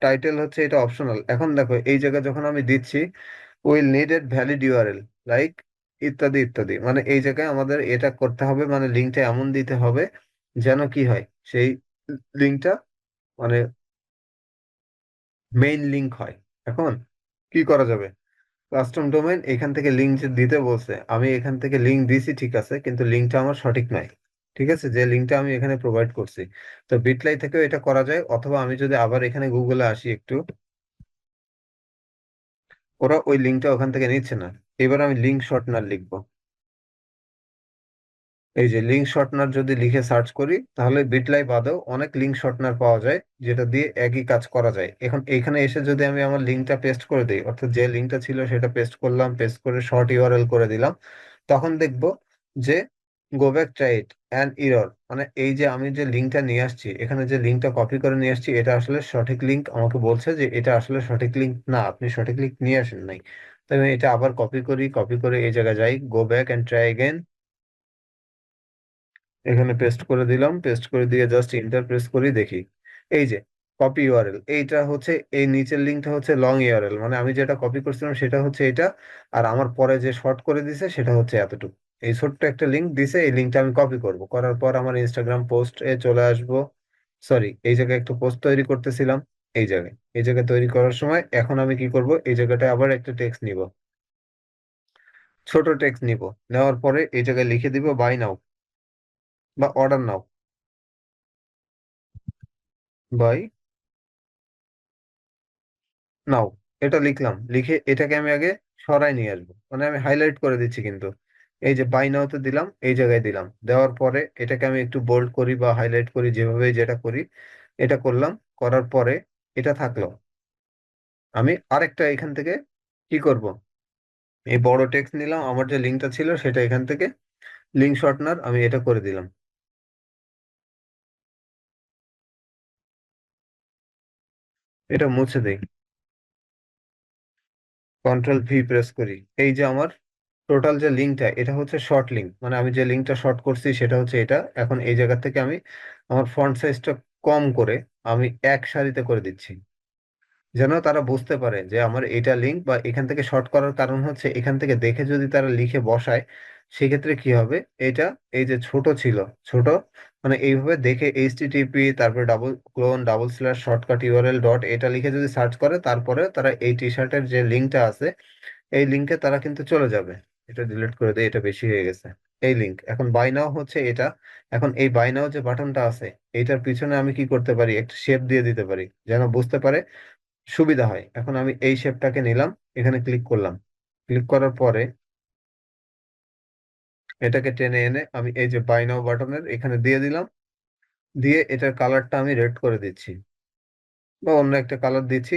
টাইটেল হচ্ছে এটা অপশনাল। এখন দেখো এই জায়গায় যখন আমি দিচ্ছি, will needed valid URL like ইত্যাদি ইত্যাদি, মানে এই জায়গায় আমাদের এটা করতে হবে, মানে লিঙ্কটা এমন দিতে হবে যেন কি হয়, সেই লিঙ্কটা মানে মেইন লিঙ্ক হয়। এখন কি করা যাবে? কাস্টম ডোমেইন, এখান থেকে লিঙ্ক দিতে বলছে, আমি এখান থেকে লিঙ্ক দিছি ঠিক আছে, কিন্তু লিঙ্কটা আমার সঠিক নয়। ঠিক আছে, যে লিঙ্কটা আমি এখানে প্রোভাইড করছি, তো বিটলাই থেকেও এটা করা যায়, অথবা আমি যদি আবার এখানে গুগলে আসি একটু, ওরা ওই লিঙ্কটা ওখান থেকে নিচ্ছে না। এবার আমি লিঙ্ক শর্টনার লিখবো, এই যে লিঙ্ক শর্টনার যদি লিখে সার্চ করি, তাহলে বিটলাই বাদেও অনেক লিঙ্ক শর্টনার পাওয়া যায়, যেটা দিয়ে একই কাজ করা যায়। এখন এখানে এসে যদি আমি আমার লিঙ্কটা পেস্ট করে দিই, অর্থাৎ যে লিঙ্কটা ছিল সেটা পেস্ট করলাম, পেস্ট করে শর্ট ইউআরএল করে দিলাম, তখন দেখবো যে go back try it and error, মানে এই যে আমি যে লিঙ্কটা নিয়ে আসছি, এখানে যে লিঙ্কটা কপি করে নিয়ে আসছি, এটা আসলে সঠিক লিঙ্ক, আমাকে বলছে যে এটা আসলে সঠিক লিঙ্ক না, আপনি সঠিক লিঙ্ক নিয়ে আসেন নাই। তাই আমি এটা আবার কপি করি, কপি করে এই জায়গায় যাই, go back and try again, এখানে পেস্ট করে দিলাম, পেস্ট করে দিয়ে জাস্ট ইন্টার প্রেস করি, দেখি এই যে কপি ইউআরএল, এইটা হচ্ছে, এই নিচের লিঙ্কটা হচ্ছে লং ইউআরএল, মানে আমি যেটা কপি করছিলাম সেটা হচ্ছে এটা, আর আমার পরে যে শর্ট করে দিছে সেটা হচ্ছে এতটুকু। এই ছোট্ট একটা লিঙ্ক দিছে, এই লিঙ্কটা আমি কপি করব, করার পর আমার ইনস্টাগ্রাম পোস্ট এ চলে আসবো। সরি, এই জায়গায় একটা পোস্ট তৈরি করতেছিলাম, এই জায়গায় তৈরি করার সময় এখন আমি কি করব, এই জায়গাটায় আবার একটা টেক্সট নিব, ছোট টেক্সট নিব, নেওয়ার পরে এই জায়গায় লিখে দিব বাই নাও, বা অর্ডার নাও, বাই নাও, এটা লিখলাম, লিখে এটাকে আমি আগে সরাই নিয়ে আসবো, মানে আমি হাইলাইট করে দিচ্ছি কিন্তু, এই যে বাই নাও তে দিলাম, এই জায়গায় দিলাম, দেওয়ার পরে এটাকে আমি একটু বোল্ড করি বা হাইলাইট করি, যেভাবে যেটা করি, এটা করলাম, করার পরে এটা থাকলো। আমি আরেকটা এখান থেকে কি করব, এই বড় টেক্সট নিলাম, আমার যে লিঙ্কটা ছিল সেটা এখান থেকে লিঙ্ক শর্টনার আমি এটা করে দিলাম, এটা মুছে দেই, কন্ট্রোল ভি প্রেস করি, এই যে আমার টোটাল যে লিঙ্কটা এটা হচ্ছে শর্ট লিঙ্ক, মানে আমি যে লিঙ্কটা শর্ট করছি সেটা হচ্ছে এটা। এখন এই জায়গা থেকে আমি আমার ফন্ট সাইজটা কম করে আমি এক সারিতে করে দিচ্ছি, যেন তারা বুঝতে পারে যে আমার এটা লিঙ্ক। বা এখান থেকে শর্ট করার কারণ হচ্ছে এখান থেকে দেখে যদি তারা লিখে বসায়, সেক্ষেত্রে কি হবে, এটা এই যে ছোট ছিল, ছোট মানে এইভাবে দেখে এইচটিটিপি তারপরে double clone double slash shortcut URL dot এটা লিখে যদি সার্চ করে, তারপরে তারা এই টি শার্টের যে লিঙ্কটা আছে এই লিঙ্কে তারা কিন্তু চলে যাবে। এটা ডিলিট করে দেয়, এটা বেশি হয়ে গেছে। এই লিঙ্ক এখন বাই নাও হচ্ছে এটা। এখন এই বাই নাও যে বাটনটা আছে এইটার পিছনে আমি কি করতে পারি, একটা শেপ দিয়ে দিতে পারি যেন বুঝতে পারে, সুবিধা হয়। এখন আমি এই শেপটাকে নিলাম, এখানে ক্লিক করলাম। ক্লিক করার পরে এটাকে টেনে এনে আমি এই যে বাই নাও বাটনের এখানে দিয়ে দিলাম। দিয়ে এটার কালারটা আমি রেড করে দিচ্ছি বা অন্য একটা কালার দিচ্ছি,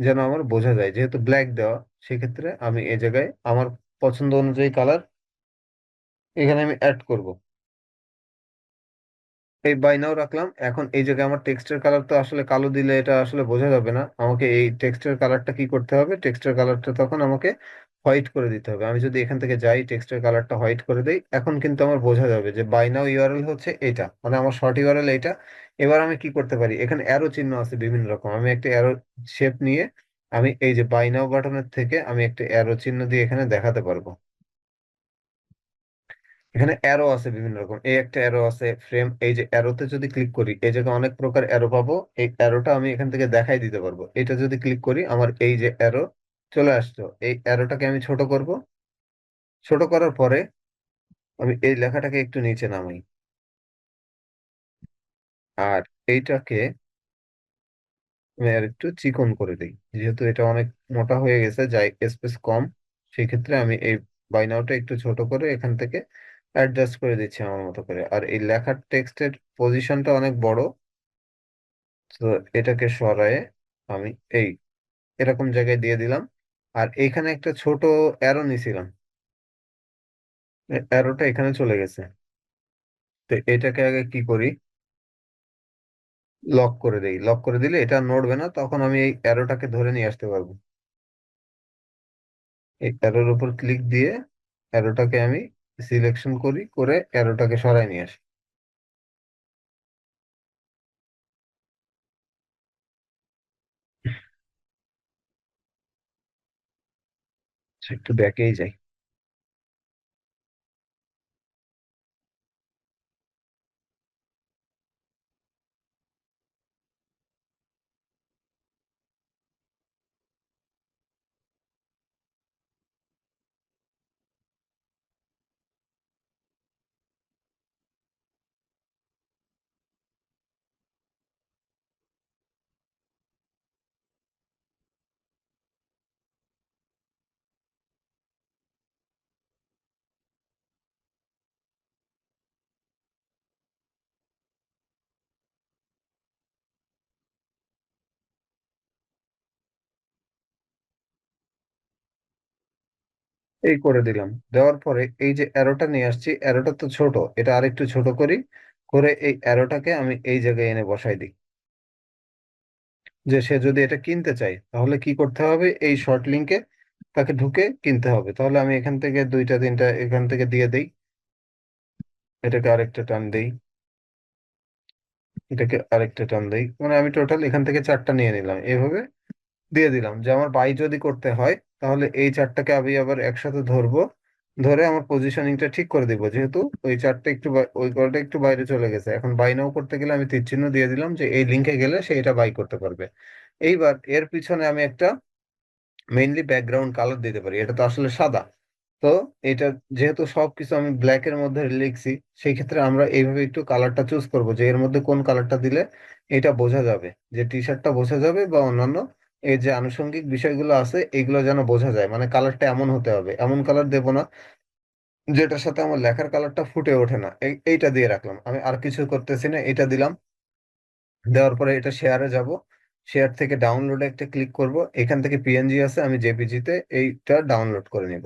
যেন আমার বোঝা যায় যেহেতু ব্ল্যাক দেওয়া। সেক্ষেত্রে আমি এই জায়গায় আমার পছন্দ অনুযায়ী কালার এখানে আমি অ্যাড করব। এই বাই নাও রাখলাম। এখন এই জায়গায় আমার টেক্সটের কালার তো আসলে কালো দিলে এটা আসলে বোঝা যাবে না, আমাকে এই টেক্সটের কালারটা কি করতে হবে, টেক্সটের কালারটা তখন আমাকে হোয়াইট করে দিতে হবে। আমি যদি এখান থেকে যাই টেক্সটের কালারটা হোয়াইট করে দেই, এখন কিন্তু আমার বোঝা যাবে যে বাই নাও ইউআরএল হচ্ছে এটা, মানে আমার শর্ট ইউআরএল এটা। এবার আমি কি করতে পারি, এখানে অ্যারো চিহ্ন আছে বিভিন্ন রকম, আমি একটা অ্যারো শেপ নিয়ে আমি এই যে বাই নাও বাটনের থেকে আমি একটা অ্যারো চিহ্ন দিয়ে এখানে দেখাতে পারবো। এখানে অ্যারো আছে বিভিন্ন রকম, এই একটা অ্যারো আছে ফ্রেম, এই যে অ্যারোতে যদি ক্লিক করি এই জায়গায় অনেক প্রকার অ্যারো পাবো। এই অ্যারোটা আমি এখান থেকে দেখাই দিতে পারবো। এটা যদি ক্লিক করি আমার এই যে অ্যারো চলে আসতো, এই অ্যারোটাকে আমি ছোট করব। ছোট করার পরে আমি এই লেখাটাকে একটু নিচে নামাই, আর এইটাকে আমি আর একটু চিকন করে দিই। যেহেতু এটা অনেক মোটা হয়ে গেছে, যাই স্পেস কম, সেই ক্ষেত্রে আমি এই বাইনাওটা একটু ছোট করে এখান থেকে অ্যাডজাস্ট করে দিচ্ছি আমার মতো করে। আর এই লেখার টেক্সটের পজিশনটা অনেক বড়, তো এটাকে সরায়ে আমি এই এরকম জায়গায় দিয়ে দিলাম। আর এখানে একটা ছোট অ্যারো নিছিলাম, অ্যারোটা এখানে চলে গেছে। তো এটাকে আগে কি করি, লক করে দেই। লক করে দিলে এটা আর নড়বে না, তখন আমি এই অ্যারোটাকে ধরে নিয়ে আসতে পারবো। এই অ্যারোর উপর ক্লিক দিয়ে অ্যারোটাকে আমি সিলেকশন করি, করে অ্যারোটাকে সরাই নিয়ে আসি। আচ্ছা, একটু ব্যাকেই যাই। এই করে দিলাম। দেওয়ার পরে এই যে অ্যারোটা নিয়ে আসছি, অ্যারোটা তো ছোট, এটা আরেকটু ছোট করি, করে এই অ্যারোটাকে আমি এই জায়গায় এনে বসাই দিই। যে সে যদি এটা কিনতে চায় তাহলে কি করতে হবে, এই শর্ট লিঙ্কে তাকে ঢুকে কিনতে হবে। তাহলে আমি এখান থেকে দুইটা তিনটা এখান থেকে দিয়ে দেই, এটাকে আরেকটা টান দেই, এটাকে আরেকটা টান দেই, মানে আমি টোটাল এখান থেকে চারটা নিয়ে নিলাম, এইভাবে দিয়ে দিলাম। যে আমার বাই যদি করতে হয় তাহলে এই চারটাকে আমি আবার একসাথে ধরবো, ধরে আমার পজিশনিংটা ঠিক করে দিব। যেহেতু ওই চারটা একটু ওই কলটা একটু বাইরে চলে গেছে, এখন বাই নাও করতে গেলে আমি তীর চিহ্ন দিয়ে দিলাম যে এই লিঙ্কে গেলে সে এটা বাই করতে পারবে। এইবার এর পিছনে আমি একটা মেইনলি ব্যাকগ্রাউন্ড কালার দিতে পারি, এটা তো আসলে সাদা। তো এটা যেহেতু সবকিছু আমি ব্ল্যাক এর মধ্যে লিখছি, সেই ক্ষেত্রে আমরা এইভাবে একটু কালারটা চুজ করব যে এর মধ্যে কোন কালারটা দিলে এটা বোঝা যাবে, যে টি শার্টটা বোঝা যাবে বা অন্যান্য এই যে আনুষঙ্গিক বিষয়গুলো আছে এগুলো যেন বোঝা যায়। মানে কালারটা এমন হতে হবে, এমন কালার দেবো না যেটার সাথে আমার লেখার কালারটা ফুটে ওঠে না। এইটা দিয়ে রাখলাম, আমি আর কিছু করতেছি না, এটা দিলাম। দেওয়ার পরে এটা শেয়ারে যাব, শেয়ার থেকে ডাউনলোডে একটা ক্লিক করব, এখান থেকে পিএনজি আছে আমি জেপিজি তে এইটা ডাউনলোড করে নিব।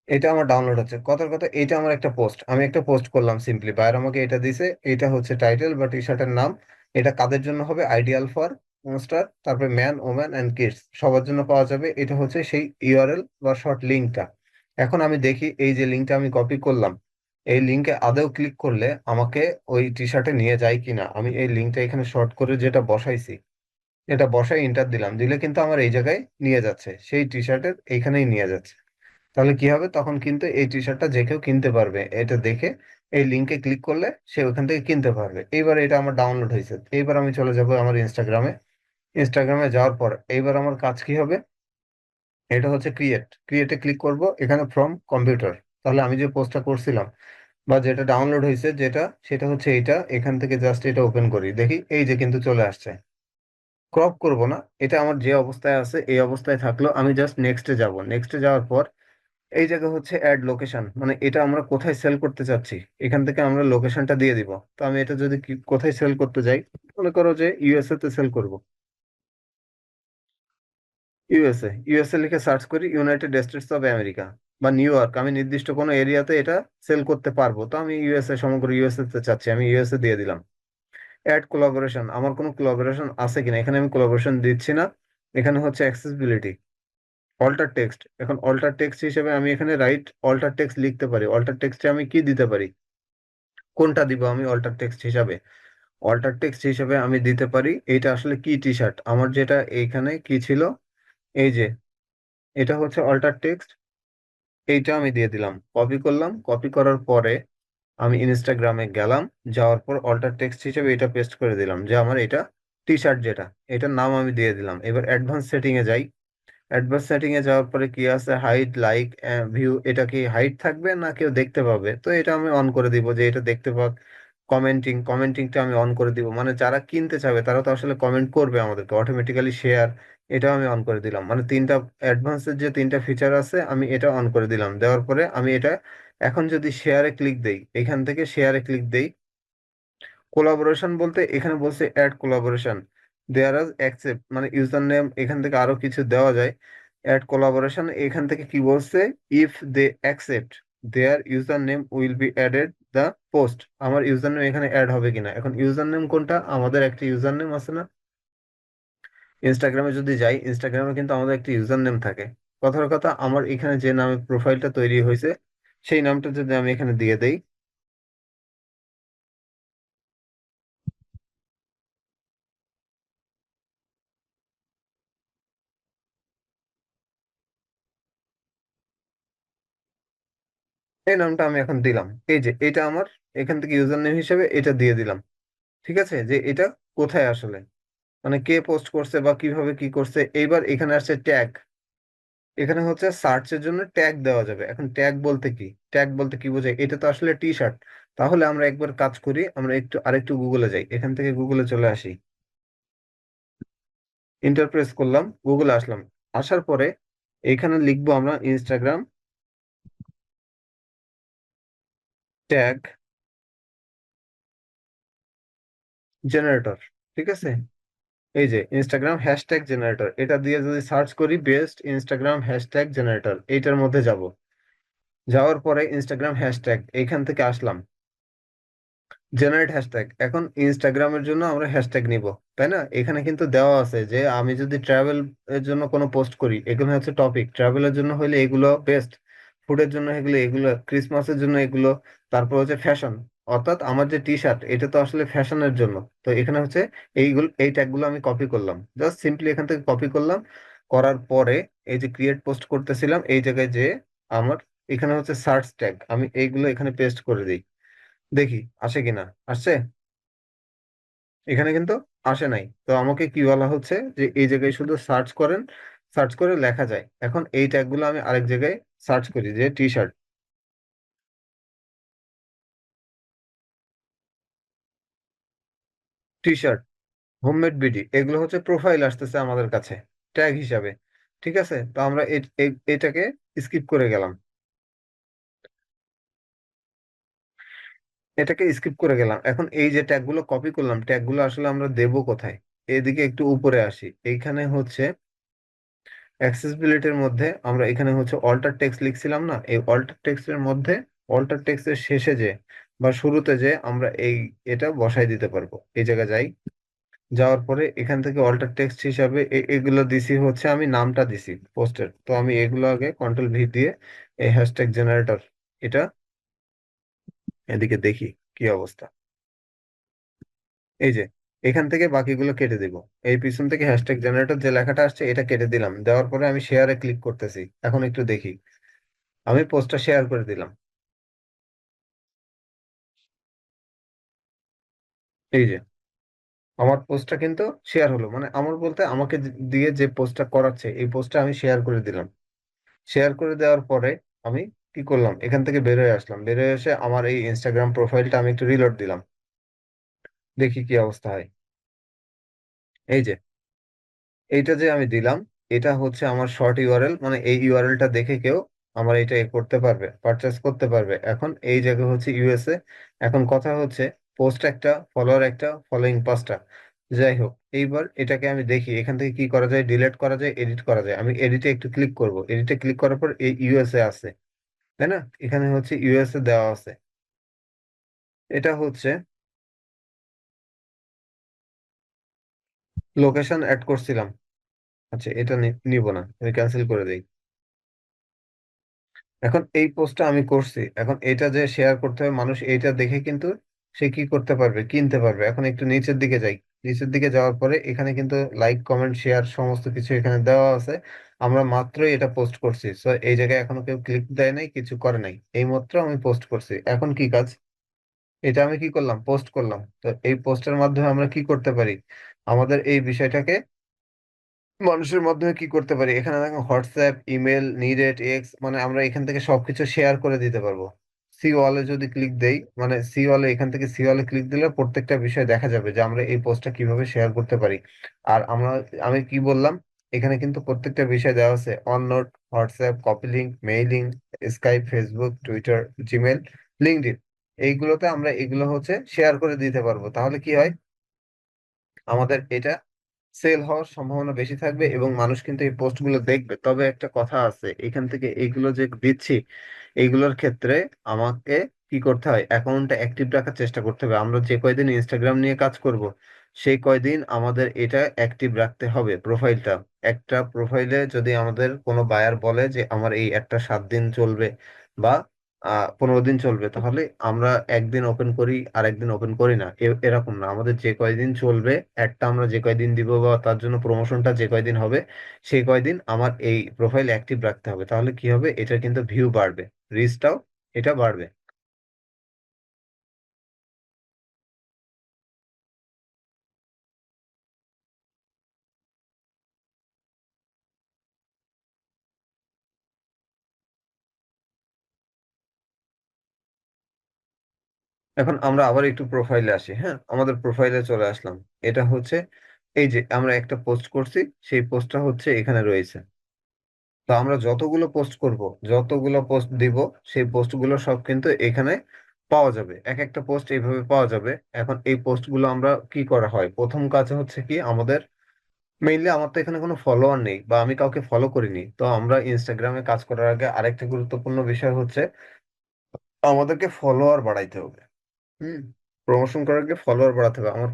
এটা আমার ডাউনলোড হচ্ছে। কথার কথা এটা আমার একটা পোস্ট, আমি একটা পোস্ট করলাম সিম্পলি, বাইরে আমাকে এটা দিছে, এটা হচ্ছে টাইটেল বা টি শার্টের নাম। এটা কাদের জন্য হবে, আইডিয়াল ফর মোস্টার, তারপরে ম্যান ওম্যান অ্যান্ড কিডস সবার জন্য পাওয়া যাবে। এটা হচ্ছে সেই ইউআরএল বা শর্ট লিঙ্কটা। এখন আমি দেখি এই যে লিঙ্কটা আমি কপি করলাম, এই লিঙ্কে আদৌ ক্লিক করলে আমাকে ওই টি শার্টে নিয়ে যায় কিনা। আমি এই লিঙ্কটা এখানে শর্ট করে যেটা বসাইছি, এটা বসাই এন্টার দিলাম, দিলে কিন্তু আমার এই জায়গায় নিয়ে যাচ্ছে, সেই টি শার্টের এইখানেই নিয়ে যাচ্ছে। তাহলে কি হবে, তখন কিন্তু এই টি শার্টটা যে কেউ কিনতে পারবে, এটা দেখে এই লিঙ্কে ক্লিক করলে সে ওখান থেকে কিনতে পারবে। এইবার এটা আমার ডাউনলোড হয়েছে, এইবার আমি চলে যাব আমার ইনস্টাগ্রামে। ইনস্টাগ্রামে যাওয়ার পর এইবার আমার কাজ কি হবে, এটা হচ্ছে ক্রিয়েটে ক্লিক করব, এখানে ফ্রম কম্পিউটার। তাহলে আমি যে পোস্টটা করছিলাম বা যেটা ডাউনলোড হয়েছে যেটা, সেটা হচ্ছে এটা, এখান থেকে জাস্ট এটা ওপেন করি, দেখি এই যে কিন্তু চলে আসছে। ক্রপ করব না, এটা আমার যে অবস্থায় আছে এই অবস্থায় থাকলো। আমি জাস্ট নেক্সটে যাব, নেক্সটে যাওয়ার পর এই জায়গা হচ্ছে অ্যাড লোকেশন, মানে এটা আমরা কোথায় সেল করতে চাচ্ছি, এখান থেকে আমরা লোকেশনটা দিয়ে দিব। তো আমি এটা যদি কোথায় সেল করতে যাই, মনে করো যে ইউএসএ তে সেল করব, ইউএসএ লিখে সার্চ করি, ইউনাইটেড স্টেটস অফ আমেরিকা বা নিউ ইয়র্ক, আমি নির্দিষ্ট কোনো এরিয়াতে এটা সেল করতে পারবো। তো আমি ইউএসএ, সমগ্র ইউএসএ তে চাচ্ছি, আমি ইউএসএ দিয়ে দিলাম। অ্যাড কোলাবোরেশন, আমার কোনো কোলাবোরেশন আছে কিনা, এখানে আমি কোলাবোরেশন দিচ্ছি না। এখানে হচ্ছে অ্যাক্সেসিবিলিটি, অল্টার টেক্সট। এখন অল্টার টেক্সট হিসেবে আমি এখানে রাইট অল্টার টেক্সট লিখতে পারি। অল্টার টেক্সটে আমি কি দিতে পারি, কোনটা দিব আমি অল্টার টেক্সট হিসাবে? অল্টার টেক্সট হিসাবে আমি দিতে পারি এইটা আসলে কি টি শার্ট, আমার যেটা এইখানে কি ছিল, এই যে এটা হচ্ছে অল্টার টেক্সট, এইটা আমি দিয়ে দিলাম, কপি করলাম। কপি করার পরে আমি ইনস্টাগ্রামে গেলাম, যাওয়ার পর অল্টার টেক্সট হিসেবে এটা পেস্ট করে দিলাম, যে আমার এটা টি শার্ট যেটা, এটার নাম আমি দিয়ে দিলাম। এবার অ্যাডভান্স সেটিং এ যাই। অ্যাডভান্স সেটিং এ যাওয়ার পরে কি আছে, হাইড লাইক ভিউ, এটা কি হাইড থাকবে না কেউ দেখতে পাবে, তো এটা আমি অন করে দিব যে এটা দেখতে পাক। কমেন্টিংটা আমি অন করে দিব, মানে যারা কিনতে চাবে তারা তো আসলে কমেন্ট করবে আমাদেরকে অটোমেটিক্যালি। শেয়ার, এটাও আমি অন করে দিলাম, মানে তিনটা অ্যাডভান্সের যে তিনটা ফিচার আছে আমি এটা অন করে দিলাম। দেওয়ার পরে আমি এটা এখন যদি শেয়ারে ক্লিক দেই, এখান থেকে শেয়ারে ক্লিক দেই, কোলাবোরেশন বলতে এখানে বলছে অ্যাড কোলাবোরেশন, দেয়ার আজ অ্যাকসেপ্ট, মানে ইউজার নেম এখান থেকে আরো কিছু দেওয়া যায়। অ্যাড কোলাবোরেশন এখান থেকে কি বলছে, if they accept their user name will be added the post. আমার ইউজার নেম এখানে অ্যাড হবে কিনা, এখন ইউজার নেম কোনটা, আমাদের একটা ইউজার নেম আছে না ইনস্টাগ্রামে? যদি যাই, ইনস্টাগ্রামে কিন্তু আমাদের একটা ইউজার নেম থাকে। কথার কথা, আমার এখানে যে নামে প্রোফাইলটা তৈরি হয়েছে সেই নামটা যদি আমি এখানে দিয়ে দেই, এই নামটা আমি এখন দিলাম, এই যে এটা আমার এখান থেকে ইউজার নেম হিসেবে এটা দিয়ে দিলাম। ঠিক আছে, যে এটা কোথায় আসলে, মানে কে পোস্ট করছে বা কিভাবে কি করছে। এইবার এখানে আসছে ট্যাগ, এখানে হচ্ছে সার্চের জন্য ট্যাগ দেওয়া যাবে। এখন ট্যাগ বলতে কি, ট্যাগ বলতে কি বোঝায়, এটা তো আসলে টি শার্ট। তাহলে আমরা একবার কাজ করি, আমরা আরেকটু গুগলে যাই, এখান থেকে গুগলে চলে আসি, ইন্টারপ্রেস করলাম, গুগলে আসলাম। আসার পরে এখানে লিখবো আমরা ইনস্টাগ্রাম ট্যাগ জেনারেটর। ঠিক আছে, এই যে ইনস্টাগ্রাম হ্যাশট্যাগ জেনারেটর, এটা দিয়ে যদি সার্চ করি বেস্ট ইনস্টাগ্রাম হ্যাশট্যাগ জেনারেটর, এইটার মধ্যে যাব। যাওয়ার পরে ইনস্টাগ্রাম হ্যাশট্যাগ, এইখান থেকে আসলাম জেনারেট হ্যাশট্যাগ। এখন ইনস্টাগ্রামের জন্য আমরা হ্যাশট্যাগ নিব, তাই না? এখানে কিন্তু দেওয়া আছে যে আমি যদি ট্রাভেল এর জন্য কোনো পোস্ট করি, এগুলো হচ্ছে টপিক, ট্রাভেলের জন্য হলে এগুলো বেস্ট, ফুডের জন্য এগুলো এগুলো, ক্রিসমাসের জন্য এগুলো, তারপর হচ্ছে ফ্যাশন, অর্থাৎ আমার যে টি শার্ট এটা তো আসলে ফ্যাশনের জন্য। তো এখানে হচ্ছে এইগুলো, এই ট্যাগগুলো আমি কপি করলাম, জাস্ট সিম্পলি এখান থেকে কপি করলাম। করার পরে এই যে ক্রিয়েট পোস্ট করতেছিলাম এই জায়গায় যে আমার এখানে হচ্ছে সার্চ ট্যাগ, আমি এইগুলো এখানে পেস্ট করে দিই, দেখি আসে কিনা। আসছে? এখানে কিন্তু আসে নাই। তো আমাকে কি বলা হচ্ছে যে এই জায়গায় শুধু সার্চ করেন, সার্চ করে লেখা যায়। এখন এই ট্যাগগুলো আমি আরেক জায়গায় সার্চ করি, যে T shirt, T shirt, homemade BD, এগুলো হচ্ছে প্রোফাইল আসতেছে আমাদের কাছে ট্যাগ হিসাবে। ঠিক আছে, তো আমরা এটাকে স্কিপ করে গেলাম, এটাকে স্কিপ করে গেলাম। এখন এই যে ট্যাগগুলো কপি করলাম, ট্যাগগুলো আসলে আমরা দেবো কোথায়? এদিকে একটু উপরে আসি, এইখানে হচ্ছে অ্যাক্সেসিবিলিটির মধ্যে আমরা এখানে হচ্ছে অল্টার টেক্সট লিখছিলাম না, এই অল্টার টেক্সটের মধ্যে, অল্টার টেক্সটের শেষে যে বা শুরুতে যে আমরা এই এটা বসাই দিতে পারবো। এই জায়গায় যাই, যাওয়ার পরে এখান থেকে অল্টার টেক্সট হিসাবে এগুলো দিছি হচ্ছে, আমি নামটা দিছি পোস্টের, তো আমি এগুলো আগে কন্ট্রোল V দিয়ে এই হ্যাশট্যাগ জেনারেটর এটা এদিকে দেখি কি অবস্থা। এই যে এখান থেকে বাকিগুলো কেটে দিব, এই পিছন থেকে হ্যাশট্যাগ জেনারেটর যে লেখাটা আসছে এটা কেটে দিলাম, দেওয়ার পরে আমি শেয়ারে ক্লিক করতেছি। এখন একটু দেখি, আমি পোস্টটা শেয়ার করে দিলাম। এই যে আমার পোস্টটা কিন্তু শেয়ার হলো, মানে আমার বলতে আমাকে দিয়ে যে পোস্টটা করাচ্ছে এই পোস্টটা আমি শেয়ার করে দিলাম। শেয়ার করে দেওয়ার পরে আমি কি করলাম, এখান থেকে বের হয়ে আসলাম, বের হয়ে এসে আমার এই ইনস্টাগ্রাম প্রোফাইলটা আমি একটু রিলোড দিলাম, দেখি কি অবস্থা হয়। এই যে এইটা যে আমি দিলাম, এটা হচ্ছে আমার শর্ট ইউআরএল, মানে এই ইউআরএলটা দেখে কেউ আমার এটা এ করতে পারবে, পারচেস করতে পারবে। এখন এই জায়গা হচ্ছে ইউএসএ। এখন কথা হচ্ছে পোস্ট একটা, ফলোয়ার একটা, ফলোইং 5টা। যাই হোক, এইবার এটাকে আমি দেখি এখান থেকে কি করা যায়, ডিলিট করা যায়, এডিট করা যায়। আমি এডিটে একটু ক্লিক করব, এডিটে ক্লিক করার পর এই ইউএসএ আছে, তাই না? এখানে হচ্ছে ইউএসএ দেওয়া আছে। এটা হচ্ছে লোকেশন অ্যাড করছিলাম। আচ্ছা, এটা নিব না, আমি ক্যান্সেল করে দিই। এখন এই পোস্টটা আমি করছি, এখন এটা যে শেয়ার করতে হবে, মানুষ এইটা দেখে কিন্তু সে কি করতে পারবে, কিনতে পারবে। এখন একটু নিচের দিকে যাই, নিচের দিকে যাওয়ার পরে এখানে কিন্তু লাইক, কমেন্ট, শেয়ার সমস্ত কিছু এখানে দেওয়া আছে। আমরা মাত্রই এটা পোস্ট করছি, সো এই জায়গায় এখনো কেউ ক্লিক দেয় নাই, কিছু করে নাই, এই মাত্র আমি পোস্ট করছি। এখন কি কাজ, এটা আমি কি করলাম, পোস্ট করলাম। তো এই পোস্টের মাধ্যমে আমরা কি করতে পারি, আমাদের এই বিষয়টাকে মানুষের মাধ্যমে কি করতে পারি, এখানে দেখো হোয়াটসঅ্যাপ, ইমেল, নিডেট, এক্স, মানে আমরা এখান থেকে সবকিছু শেয়ার করে দিতে পারবো। সি ওয়ালে যদি ক্লিক দেই, মানে সি ওয়ালে, এখান থেকে সি ওয়ালে ক্লিক দিলে প্রত্যেকটা বিষয় দেখা যাবে যে আমরা এই পোস্টটা কিভাবে শেয়ার করতে পারি। আর আমি কি বললাম, এখানে কিন্তু প্রত্যেকটা বিষয় দেওয়া আছে, on note, WhatsApp, copy link, mailing, Skype, Facebook, Twitter, Gmail, LinkedIn. এইগুলোতে আমরা এগুলো হচ্ছে শেয়ার করে দিতে পারবো। তাহলে কি হয়, আমাদের এটা সেল হওয়ার সম্ভাবনা বেশি থাকবে এবং মানুষ কিন্তু এই পোস্টগুলো দেখবে। তবে একটা কথা আছে, এখান থেকে এইগুলো যে দিচ্ছি, এইগুলোর ক্ষেত্রে আমাকে কি করতে হয়, অ্যাকাউন্টটা অ্যাক্টিভ রাখার চেষ্টা করতে হবে। আমরা যে কয়দিন ইনস্টাগ্রাম নিয়ে কাজ করব, সেই কয়দিন আমাদের এটা অ্যাক্টিভ রাখতে হবে, প্রোফাইলটা। একটা প্রোফাইলে যদি আমাদের কোনো বায়ার বলে যে আমার এই একটা 7 দিন চলবে বা 15 দিন চলবে, তাহলে আমরা একদিন ওপেন করি আর একদিন ওপেন করি না, এরকম না। আমাদের যে কয়দিন চলবে, একটা আমরা যে কয়দিন দিব বা তার জন্য প্রমোশনটা যে কয়দিন হবে, সেই কয়দিন আমার এই প্রোফাইল অ্যাক্টিভ রাখতে হবে। তাহলে কি হবে, এটা কিন্তু ভিউ বাড়বে, রিচটাও এটা বাড়বে। এখন আমরা আবার একটু প্রোফাইলে আসি, হ্যাঁ, আমাদের প্রোফাইলে চলে আসলাম। এটা হচ্ছে এই যে আমরা একটা পোস্ট করছি, সেই পোস্টটা হচ্ছে এখানে রয়েছে। তো আমরা যতগুলো পোস্ট করব, যতগুলো পোস্ট দিব, সেই পোস্টগুলো সব কিন্তু এখানে পাওয়া যাবে, এক একটা পোস্ট এইভাবে পাওয়া যাবে। এখন এই পোস্টগুলো আমরা কি করা হয়, প্রথম কাজ হচ্ছে কি আমাদের, মেইনলি আমার তো এখানে কোনো ফলোয়ার নেই বা আমি কাউকে ফলো করিনি, তো আমরা ইনস্টাগ্রামে কাজ করার আগে আরেকটা গুরুত্বপূর্ণ বিষয় হচ্ছে আমাদেরকে ফলোয়ার বাড়াইতে হবে। হুম, প্রমোশন করার আগে ফলোয়ার বাড়াতে হবে। আমার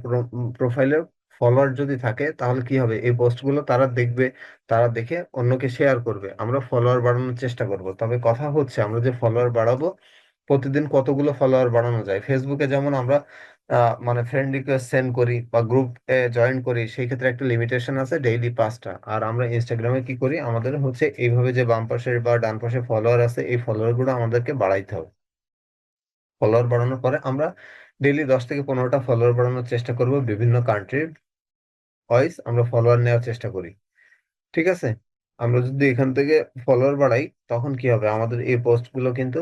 প্রোফাইলে ফলোয়ার যদি থাকে তাহলে কি হবে, এই পোস্টগুলো তারা দেখবে, তারা দেখে অন্যকে শেয়ার করবে, আমরা ফলোয়ার বাড়ানোর চেষ্টা করব। তবে কথা হচ্ছে আমরা যে ফলোয়ার বাড়াবো, প্রতিদিন কতগুলো ফলোয়ার বাড়ানো যায়। ফেসবুকে যেমন আমরা মানে ফ্রেন্ড রিকোয়েস্ট সেন্ড করি বা গ্রুপ জয়েন করি, সেই ক্ষেত্রে একটা লিমিটেশন আছে, ডেইলি 5টা। আর আমরা ইনস্টাগ্রামে কি করি, আমাদের হচ্ছে এইভাবে যে বাম পাশে বা ডান পাশে ফলোয়ার আছে, এই ফলোয়ার গুলো আমাদেরকে বাড়াইতে হবে। ফলোয়ার বাড়ানোর পরে আমরা ডেইলি 10 থেকে 15টা ফলোয়ার বাড়ানোর চেষ্টা করব, বিভিন্ন কান্ট্রির ওয়াইজ আমরা ফলোয়ার নেওয়ার চেষ্টা করি। ঠিক আছে, আমরা যদি এখান থেকে ফলোয়ার বাড়াই, তখন কি হবে, আমাদের এই পোস্ট গুলো কিন্তু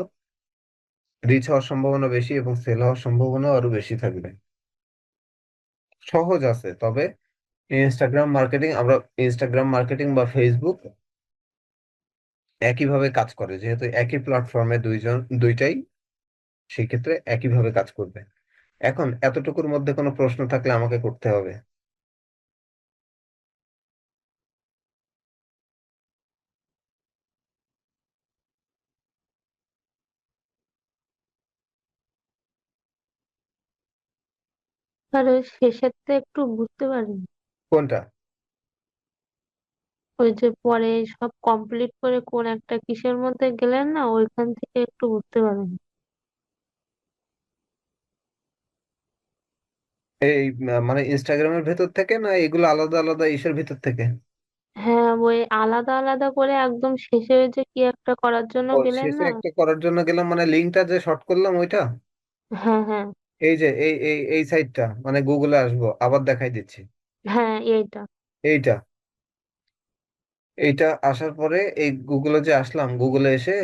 রিচ হওয়ার সম্ভাবনা বেশি এবং সেল হওয়ার সম্ভাবনা আরো বেশি থাকবে। সহজ আছে, তবে ইনস্টাগ্রাম মার্কেটিং বা ফেসবুক একইভাবে কাজ করে, যেহেতু একই প্ল্যাটফর্মে দুইটাই, সেই ক্ষেত্রে একইভাবে কাজ করবে। এখন এতটুকুর মধ্যে কোনো প্রশ্ন থাকলে আমাকে করতে হবে। আর ওই শেষেরটা একটু বুঝতে পারিনি। কোনটা? ওই যে পরে সব কমপ্লিট করে কোন একটা কিসের মধ্যে গেলেন না, ওইখান থেকে একটু বুঝতে পারিনি। এই মানে ইনস্টাগ্রামের ভেতর থেকে না এগুলো আলাদা আলাদা ইসের ভিতর থেকে? হ্যাঁ, ওই আলাদা আলাদা করে একদম শেষে ওই যে কি একটা করার জন্য ও গেলেন শেষে না। একটা করার জন্য গেলাম, মানে লিঙ্কটা যে শর্ট করলাম ওইটা? হ্যাঁ, হ্যাঁ, এই যে এই সাইটটা, মানে গুগলে আসবো আবার দেখাই দিচ্ছি। হ্যাঁ, এইটা। এইটা এইটা আসার পরে এই গুগলে যে আসলাম, গুগলে এসে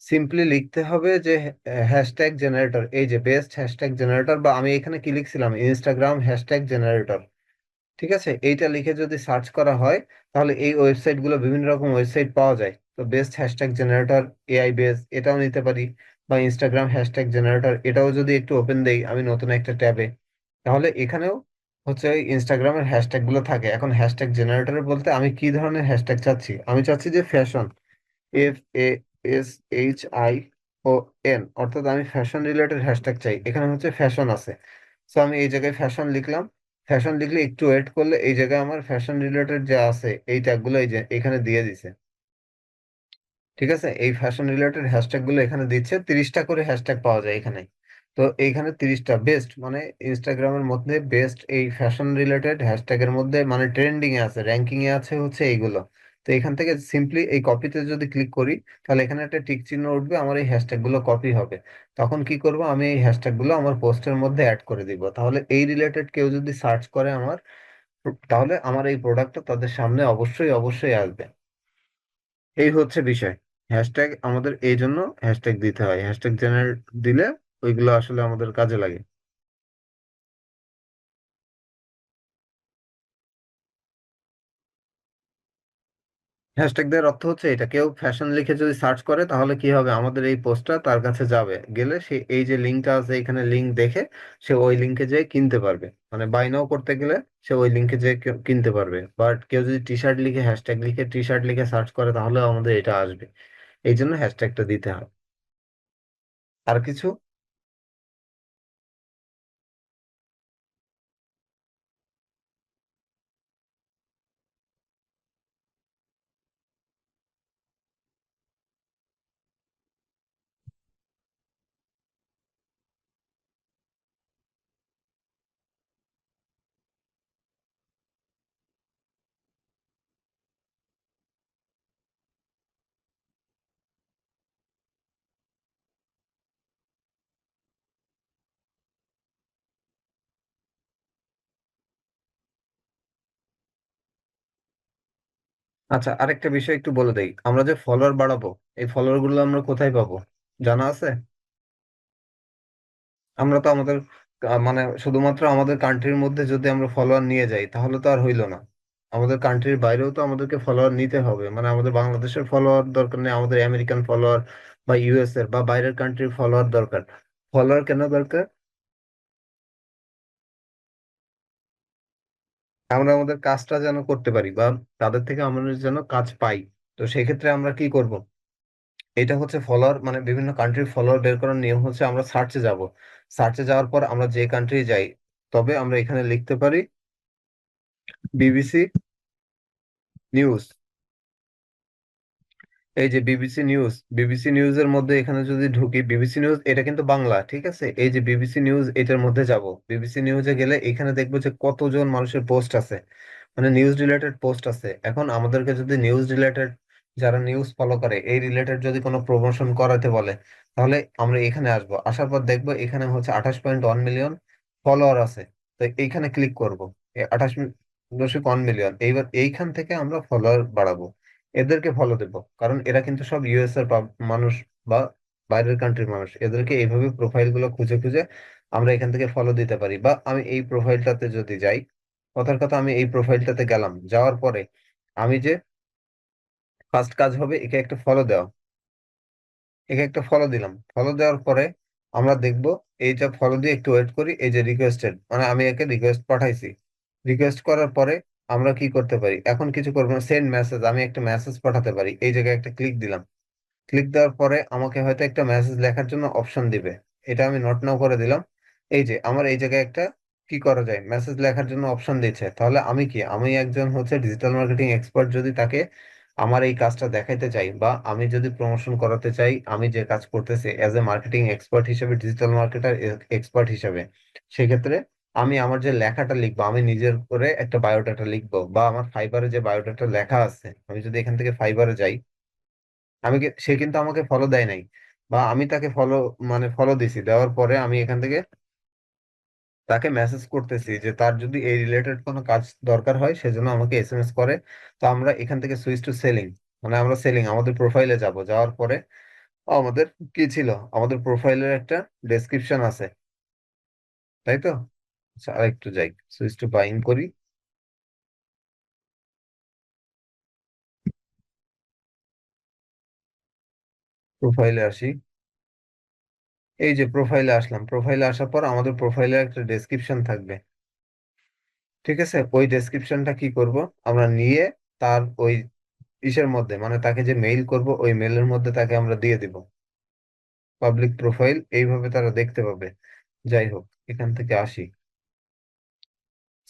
সিম্পলি লিখতে হবে যে হ্যাশট্যাগ জেনারেটর, এই যে বেস্ট হ্যাশট্যাগ জেনারেটর, বা আমি এখানে কি লিখছিলাম, ইনস্টাগ্রাম হ্যাশট্যাগ জেনারেটর। ঠিক আছে, এইটা লিখে যদি সার্চ করা হয় তাহলে এই ওয়েবসাইট গুলো, বিভিন্ন রকম ওয়েবসাইট পাওয়া যায়। তো best hashtag generator, AI base, এটাও নিতে পারি। বা ইনস্টাগ্রাম হ্যাশট্যাগ জেনারেটর, এটাও যদি একটু ওপেন দেই আমি নতুন একটা ট্যাবে, তাহলে এখানেও হচ্ছে ওই ইনস্টাগ্রামের হ্যাশট্যাগ গুলো থাকে। এখন হ্যাশট্যাগ জেনারেটর বলতে আমি কি ধরনের হ্যাশট্যাগ চাচ্ছি, আমি চাচ্ছি যে ফ্যাশন, FASHION, অর্থাৎ আমি ফ্যাশন রিলেটেড হ্যাশট্যাগ চাই। এখানে হচ্ছে ফ্যাশন আছে, তো আমি এই জায়গায় ফ্যাশন লিখলাম। ফ্যাশন লিখলে একটু ওয়েট করলে এই জায়গায় আমার ফ্যাশন রিলেটেড যে আছে এই ট্যাগগুলো এই যে এখানে দিয়ে দিছে। ঠিক আছে, এই ফ্যাশন রিলেটেড হ্যাশট্যাগ গুলো এখানে দিচ্ছে, 30টা করে হ্যাশট্যাগ পাওয়া যায় এখানে। তো এইখানে 30টা বেস্ট, মানে ইনস্টাগ্রামের মধ্যে বেস্ট এই ফ্যাশন রিলেটেড হ্যাশট্যাগ এর মধ্যে, মানে ট্রেন্ডিং এ আছে, র্যাঙ্কিং এ আছে হচ্ছে এইগুলো। তো এখান থেকে সিম্পলি এই কপিতে যদি ক্লিক করি তাহলে এখানে একটা টিক চিহ্ন উঠবে, আমার এই হ্যাশট্যাগ গুলো কপি হবে। তখন কি করব, আমি এই হ্যাশট্যাগ গুলো আমার পোস্টের মধ্যে অ্যাড করে দিব, তাহলে এই রিলেটেড কেউ যদি সার্চ করে আমার, তাহলে আমার এই প্রোডাক্টটা তাদের সামনে অবশ্যই অবশ্যই আসবে। এই হচ্ছে বিষয়। হ্যাশট্যাগ আমাদের এই জন্য হ্যাশট্যাগ দিতে হয়, হ্যাশট্যাগ জেনারেট দিলে ওইগুলো আসলে আমাদের কাজে লাগে। হ্যাশট্যাগ দেওয়ার অর্থ হচ্ছে এটা, কেউ ফ্যাশন লিখে যদি সার্চ করে তাহলে কি হবে, আমাদের এই পোস্টটা তার কাছে যাবে, গেলে সে এই যে লিঙ্কটা আছে এখানে লিঙ্ক দেখে সে ওই লিঙ্কে যেয়ে কিনতে পারবে। মানে বাই নাও করতে গেলে সে ওই লিঙ্কে যেয়ে কিনতে পারবে। বাট কেউ যদি টি শার্ট লিখে, হ্যাশট্যাগ লিখে টি শার্ট লিখে সার্চ করে তাহলে আমাদের এটা আসবে। এই জন্য হ্যাশট্যাগটা দিতে হয়। আর কিছু? আচ্ছা, আরেকটা বিষয় একটু বলে দেই, আমরা যে ফলোয়ার বাড়াবো, এই ফলোয়ার গুলো আমরা কোথায় পাবো জানা আছে? আমরা তো আমাদের মানে শুধুমাত্র আমাদের কান্ট্রির মধ্যে যদি আমরা ফলোয়ার নিয়ে যাই তাহলে তো আর হইলো না। আমাদের কান্ট্রির বাইরেও তো আমাদেরকে ফলোয়ার নিতে হবে, মানে আমাদের বাংলাদেশের ফলোয়ার দরকার নেই, আমাদের আমেরিকান ফলোয়ার বা ইউএস এর বা বাইরের কান্ট্রির ফলোয়ার দরকার। ফলোয়ার কেন দরকার? আমরা আমাদের কাজটা যেন করতে পারি, বা তাদের থেকে আমরা যেন কাজ পাই। তো সেক্ষেত্রে আমরা কি করব, এটা হচ্ছে ফলোয়ার, মানে বিভিন্ন কান্ট্রির ফলোয়ার বের করার নিয়ম হচ্ছে আমরা সার্চে যাব। সার্চে যাওয়ার পর আমরা যে কান্ট্রি যাই, তবে আমরা এখানে লিখতে পারি বিবিসি নিউজ। এই যে বিবিসি নিউজ, বিবিসি নিউজের মধ্যে এখানে যদি ঢুকি, বিবিসি নিউজ এটা কিন্তু বাংলা, ঠিক আছে, এই যে বিবিসি নিউজ এটার মধ্যে যাব। বিবিসি নিউজে গেলে এখানে দেখবো যে কতজন মানুষের পোস্ট আছে, মানে নিউজ রিলেটেড পোস্ট আছে। এখন আমাদেরকে যদি নিউজ রিলেটেড, যারা নিউজ ফলো করে এই রিলেটেড যদি কোনো প্রমোশন করাতে বলে, তাহলে আমরা এখানে আসবো। আসার পর দেখবো এখানে হচ্ছে 28.1 মিলিয়ন ফলোয়ার আছে। তো এইখানে ক্লিক করব, 28.1 মিলিয়ন, এইবার এইখান থেকে আমরা ফলোয়ার বাড়াবো, এদেরকে ফলো দেব। কারণ এরা কিন্তু সব ইউএস এর মানুষ বা বাইরের কান্ট্রির মানুষ, এদেরকে এইভাবে প্রোফাইল গুলো খুঁজে খুঁজে আমরা এখান থেকে ফলো দিতে পারি। বা আমি এই প্রোফাইলটাতে যদি যাই, কথার কথা আমি এই প্রোফাইলটাতে গেলাম, যাওয়ার পরে আমি যে ফার্স্ট কাজ হবে একে একটা ফলো দেওয়া, একে একটা ফলো দিলাম। ফলো দেওয়ার পরে আমরা দেখব, এই যে ফলো দিয়ে একটু ওয়েট করি, এই যে রিকোয়েস্টেড, মানে আমি একে রিকোয়েস্ট পাঠাইছি। রিকোয়েস্ট করার পরে আমরা কি করতে পারি, এখন কিছু করবো না, সেন্ড মেসেজ, আমি একটা মেসেজ পাঠাতে পারি। এই জায়গায় একটা ক্লিক দিলাম। ক্লিক দেওয়ার পরে আমাকে হয়তো একটা মেসেজ লেখার জন্য অপশন দিবে, এটা আমি নোট নাও করে দিলাম। এই যে আমার এই জায়গায় একটা কি করা যায়, মেসেজ লেখার জন্য অপশন দিচ্ছে, তাহলে আমি কি, আমি একজন হচ্ছে ডিজিটাল মার্কেটিং এক্সপার্ট, যদি তাকে আমার এই কাজটা দেখাইতে চাই বা আমি যদি প্রমোশন করাতে চাই, আমি যে কাজ করতেছি অ্যাজ এ মার্কেটিং এক্সপার্ট হিসেবে, ডিজিটাল মার্কেটার এক্সপার্ট হিসেবে, সেক্ষেত্রে আমি আমার যে লেখাটা লিখবো, আমি নিজের করে একটা বায়োডাটা লিখবো, বা আমার ফাইবারে যে বায়োডাটা লেখা আছে, আমি যদি এখান থেকে ফাইবারে যাই, সে কিন্তু আমাকে ফলো দেয় নাই, বা আমি তাকে ফলো, মানে ফলো দিছি, দেওয়ার পরে আমি এখান থেকে তাকে মেসেজ করতেছি যে তার যদি এই রিলেটেড কোনো কাজ দরকার হয় সেজন্য আমাকে এসএমএস করে। তো আমরা এখান থেকে সুইচ টু সেলিং, মানে আমরা সেলিং আমাদের প্রোফাইলে যাব, যাওয়ার পরে আমাদের কি ছিল, আমাদের প্রোফাইলের একটা ডেসক্রিপশন আছে, তাই তো? আচ্ছা, আরেকটু যাই, সুইচ টু বাইং করি, প্রোফাইলে আসি। এই যে প্রোফাইলে আসলাম, প্রোফাইলে আসার পর আমাদের প্রোফাইলের একটা ডেসক্রিপশন থাকবে, ঠিক আছে? ওই ডেসক্রিপশনটা কি করব, আমরা নিয়ে তার ওই ইসের মধ্যে, মানে তাকে যে মেইল করব ওই মেইলের মধ্যে তাকে আমরা দিয়ে দিব পাবলিক প্রোফাইল, এইভাবে তারা দেখতে পাবে। যাই হোক, এখান থেকে আসি,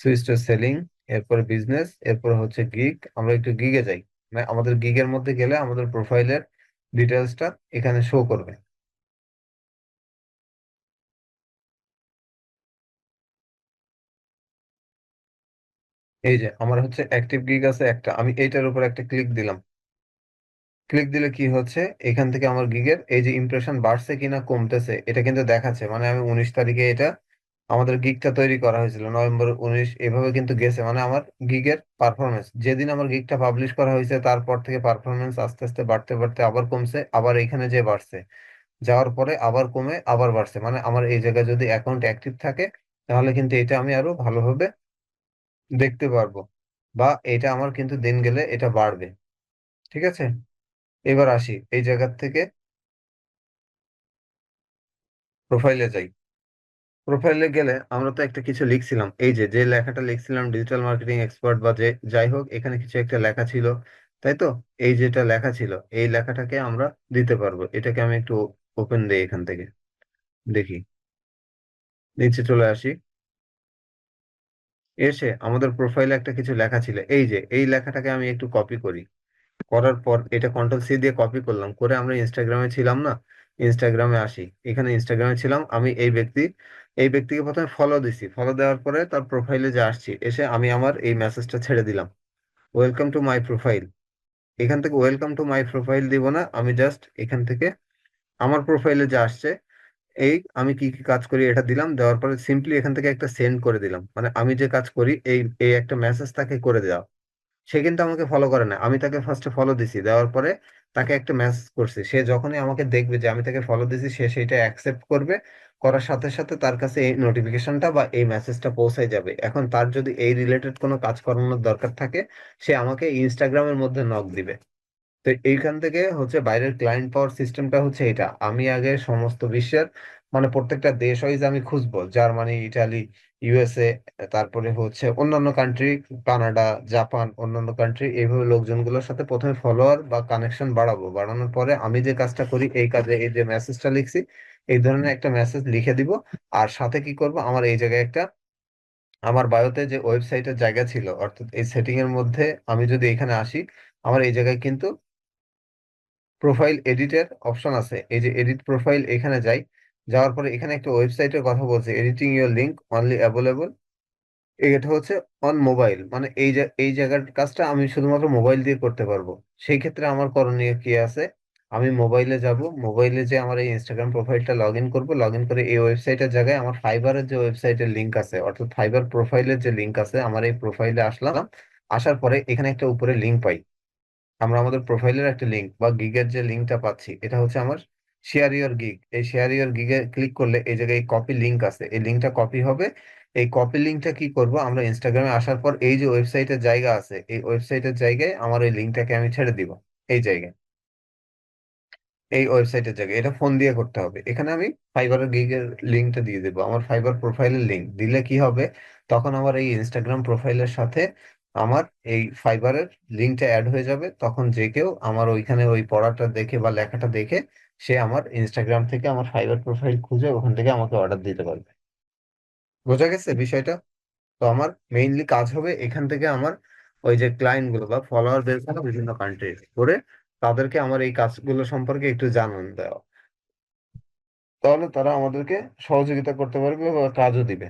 সুইচ টু সেলিং, এরপর বিজনেস, এরপর হচ্ছে গিগ, আমরা একটু গিগে যাই। মানে আমাদের গিগের মধ্যে গেলে আমাদের প্রোফাইলের ডিটেলসটা এখানে শো করবে। এই যে আমার হচ্ছে অ্যাক্টিভ গিগ আছে একটা, আমি এইটার উপর একটা ক্লিক দিলাম। ক্লিক দিলে কি হচ্ছে, এখান থেকে আমার গিগের এই যে ইমপ্রেশন বাড়ছে কিনা কমতেছে এটা কিন্তু দেখাচ্ছে, মানে আমি 19 তারিখে এটা, আমাদের গিগটা তৈরি করা হয়েছিল নভেম্বর 19, এভাবে কিন্তু গেছে, মানে আমার গিগের পারফরমেন্স, যেদিন আমার গিগটা পাবলিশ করা হয়েছে তারপর থেকে পারফরমেন্স আস্তে আস্তে বাড়তে বাড়তে আবার কমছে, আবার এখানে যে বাড়ছে, যাওয়ার পরে আবার কমে আবার বাড়ছে, মানে আমার এই জায়গায় যদি অ্যাকাউন্ট অ্যাক্টিভ থাকে তাহলে কিন্তু এটা আমি আরো ভালোভাবে দেখতে পারবো, বা এটা আমার কিন্তু দিন গেলে এটা বাড়বে। ঠিক আছে, এবার আসি এই জায়গার থেকে প্রোফাইলে যাই। প্রোফাইলে গেলে আমরা তো একটা কিছু লিখছিলাম, এই যে যে লেখাটা লিখছিলাম ডিজিটাল মার্কেটিং এক্সপার্ট, বা যে যাই হোক, এখানে কিছু একটা লেখা ছিল, তাই তো? এই যেটা লেখা ছিল এই লেখাটাকে আমরা দিতে পারবো, এটাকে আমি একটু ওপেন দিই এখান থেকে, দেখি, নিচে চলে আসি। এসে আমাদের প্রোফাইলে একটা কিছু লেখা ছিল, এই যে এই লেখাটাকে আমি একটু কপি করি, করার পর এটা কন্ট্রোল সি দিয়ে কপি করলাম, করে আমরা ইনস্টাগ্রামে ছিলাম না, ইনস্টাগ্রামে আসি। এখানে ইনস্টাগ্রামে ছিলাম, আমি এই ব্যক্তিকে প্রথমে ফলো দিছি, ফলো দেওয়ার পরে তার প্রোফাইলে যে আসছি, এসে আমি আমার এই মেসেজটা ছেড়ে দিলাম, ওয়েলকাম টু মাই প্রোফাইল। এখান থেকে ওয়েলকাম টু মাই প্রোফাইল দিব না, আমি জাস্ট এখান থেকে আমার প্রোফাইলে যে আসছে, এই আমি কি কি কাজ করি এটা দিলাম, দেওয়ার পরে সিম্পলি এখান থেকে একটা সেন্ড করে দিলাম, মানে আমি যে কাজ করি এই এই একটা মেসেজ তাকে করে দেওয়া। সে কিন্তু আমাকে ফলো করে না, আমি তাকে ফার্স্টে ফলো দিছি, দেওয়ার পরে তাকে একটা মেসেজ করছি, সে যখনই আমাকে দেখবে যে আমি তাকে ফলো দিছি সে সেটা অ্যাকসেপ্ট করবে, করার সাথে সাথে তার কাছে এই নোটিফিকেশনটা বা এই মেসেজটা পৌঁছে যাবে। এখন তার যদি এই রিলেটেড কোনো কাজ করানোর দরকার থাকে, সে আমাকে ইনস্টাগ্রামের মধ্যে নক দিবে। তো এইখান থেকে হচ্ছে বাইরের ক্লায়েন্ট পাওয়ার সিস্টেমটা হচ্ছে এটা, আমি আগে সমস্ত বিশ্বের, মানে প্রত্যেকটা দেশ ওয়াইজ আমি খুঁজবো, জার্মানি, ইটালি, ইউএসএ, তারপরে হচ্ছে অন্যান্য কান্ট্রি, কানাডা, জাপান, অন্যান্য কান্ট্রি, এইভাবে লোকজনগুলোর সাথে প্রথমে ফলোয়ার বা কানেকশন বাড়াবো, বাড়ানোর পরে আমি যে কাজটা করি এই কাজে, এই যে মেসেজটা লিখছি এই ধরনের একটা মেসেজ লিখে দিব। আর সাথে কি করব, আমার এই জায়গায় একটা, আমার বায়োতে যে ওয়েবসাইটের জায়গা ছিল, অর্থাৎ এই সেটিং এর মধ্যে আমি যদি এখানে আসি, আমার এই জায়গায় কিন্তু প্রোফাইল এডিটের অপশন আছে, এই যে এডিট প্রোফাইল, এখানে যাই, যাওয়ার পরে এখানে একটা ওয়েবসাইটের কথা বলছে, editing your link only available, এটা হচ্ছে অন মোবাইল, মানে এই জায়গার কাজটা আমি শুধুমাত্র মোবাইল দিয়ে করতে পারবো। সেই ক্ষেত্রে আমার করণীয় কি আছে, আমি মোবাইলে যাব, মোবাইলে যে আমার এই ইনস্টাগ্রাম প্রোফাইলটা লগ ইন করবো, লগ ইন করে এই ওয়েবসাইটের জায়গায় আমার ফাইবারের যে ওয়েবসাইটের লিঙ্ক আছে, অর্থাৎ ফাইবার প্রোফাইলের যে লিঙ্ক আছে, আমার এই প্রোফাইলে আসলাম, আসার পরে এখানে একটা উপরে লিঙ্ক পাই, আমরা আমাদের প্রোফাইলের একটা লিঙ্ক বা গিগের যে লিঙ্কটা পাচ্ছি, এটা হচ্ছে আমার শেয়ার ইওর গিগ। এই শেয়ার ইওর গিগে ক্লিক করলে এই জায়গায় কপি লিঙ্ক আছে, এই লিঙ্কটা কপি হবে। এই কপি লিঙ্কটা কি করব, আমরা ইনস্টাগ্রামে আসার পর এই যে ওয়েবসাইটের জায়গা আছে, এই ওয়েবসাইটের জায়গায় আমার এই লিঙ্কটাকে আমি ছেড়ে দিব, এই জায়গায়, এই ওয়েবসাইটের জায়গায়, এটা ফোন দিয়ে করতে হবে। এখানে আমি ফাইবারের গিগের লিঙ্কটা দিয়ে দেবো, আমার ফাইবার প্রোফাইলের লিঙ্ক দিলে কি হবে, তখন আমার এই ইনস্টাগ্রাম প্রোফাইলের সাথে আমার এই ফাইবারের লিঙ্কটা অ্যাড হয়ে যাবে, তখন যে কেউ আমার ওইখানে ওই পড়াটা দেখে বা লেখাটা দেখে সে আমার ইনস্টাগ্রাম থেকে আমার ফাইবার প্রোফাইল খুঁজে ওখান থেকে আমাকে অর্ডার দিতে পারবে। বোঝা গেছে বিষয়টা? তো আমার মেইনলি কাজ হবে এখান থেকে আমার ওই যে ক্লায়েন্ট গুলো বা ফলোয়ার বের করা বিভিন্ন কান্ট্রি করে, তাদেরকে আমার এই কাজগুলো সম্পর্কে একটু জানান দেওয়া। তাহলে তারা আমাদেরকে সহযোগিতা করতে পারবে বা কাজও দিবে।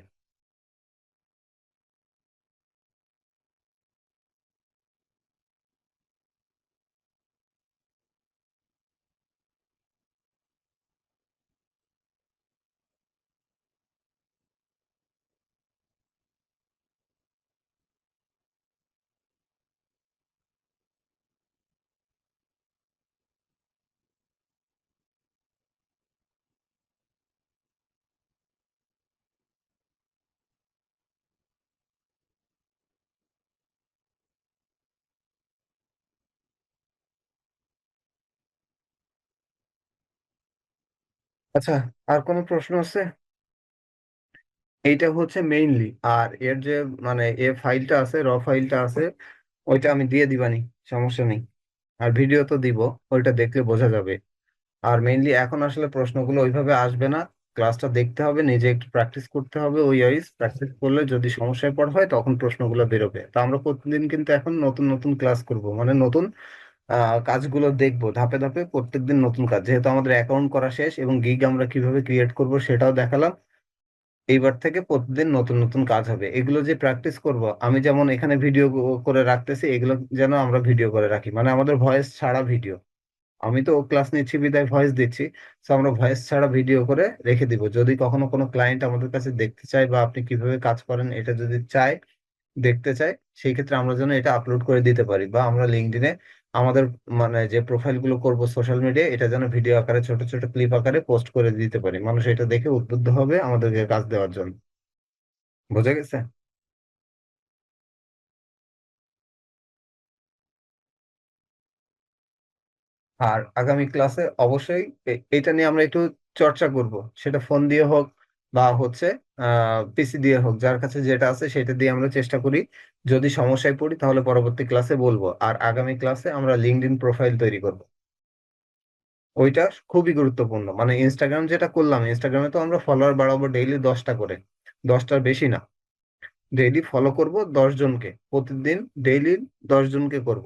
আচ্ছা, আর কোনো প্রশ্ন আছে? এইটা হচ্ছে মেইনলি। আর এর যে মানে ফাইলটা আছে, ফাইলটা আছে, ওইটা আমি দিয়ে দিবানি, সমস্যা নেই। আর ভিডিও তো দিব, ওইটা দেখলে বোঝা যাবে। আর মেইনলি এখন আসলে প্রশ্নগুলো ওইভাবে আসবে না, ক্লাসটা দেখতে হবে, নিজে একটু প্র্যাকটিস করতে হবে। ওই ওয়াইজ প্র্যাকটিস করলে যদি সমস্যায় পড়া হয় তখন প্রশ্নগুলো বেরোবে। তো আমরা প্রতিদিন কিন্তু এখন নতুন নতুন ক্লাস করব, মানে নতুন কাজগুলো দেখবো ধাপে ধাপে, প্রত্যেকদিন নতুন কাজ। যেহেতু আমাদের অ্যাকাউন্ট করা শেষ এবং গিগ আমরা কিভাবে ক্রিয়েট করব সেটাও দেখালাম, এইবার থেকে প্রতিদিন নতুন নতুন কাজ হবে। এগুলো যে প্র্যাকটিস করব, আমি যেমন এখানে ভিডিও করে রাখতেছি, এগুলো যেন আমরা ভিডিও করে রাখি, মানে আমাদের ভয়েস ছাড়া ভিডিও। আমি তো ক্লাস নিচ্ছি বিদায় ভয়েস দিচ্ছি, তো আমরা ভয়েস ছাড়া ভিডিও করে রেখে দিব। যদি কখনো কোনো ক্লায়েন্ট আমাদের কাছে দেখতে চায় বা আপনি কিভাবে কাজ করেন এটা যদি চায়, দেখতে চায়, সেই ক্ষেত্রে আমরা যেন এটা আপলোড করে দিতে পারি। বা আমরা লিঙ্কডইনে আমাদের মানে যে প্রোফাইল গুলো করবো সোশ্যাল মিডিয়ায়, এটা যেন ভিডিও আকারে ছোট ছোট ক্লিপ আকারে পোস্ট করে দিতে পারি, মানুষ এটা দেখে উদ্বুদ্ধ হবে আমাদেরকে কাজ দেওয়ার জন্য। বোঝা গেছে? আর আগামী ক্লাসে অবশ্যই এটা নিয়ে আমরা একটু চর্চা করব। সেটা ফোন দিয়ে হোক বা হচ্ছে পিসি দিয়ে হোক, যার কাছে যেটা আছে সেটা দিয়ে আমরা চেষ্টা করি। যদি সমস্যায় পড়ি তাহলে পরবর্তী ক্লাসে বলবো। আর আগামী ক্লাসে আমরা লিঙ্কডইন প্রোফাইল তৈরি করব, ওইটা খুবই গুরুত্বপূর্ণ। মানে ইনস্টাগ্রাম যেটা করলাম, ইনস্টাগ্রামে তো আমরা ফলোয়ার বাড়াবো ডেইলি 10টা করে, 10টার বেশি না। ডেইলি ফলো করব 10 জনকে, প্রতিদিন ডেইলি 10 জনকে করব।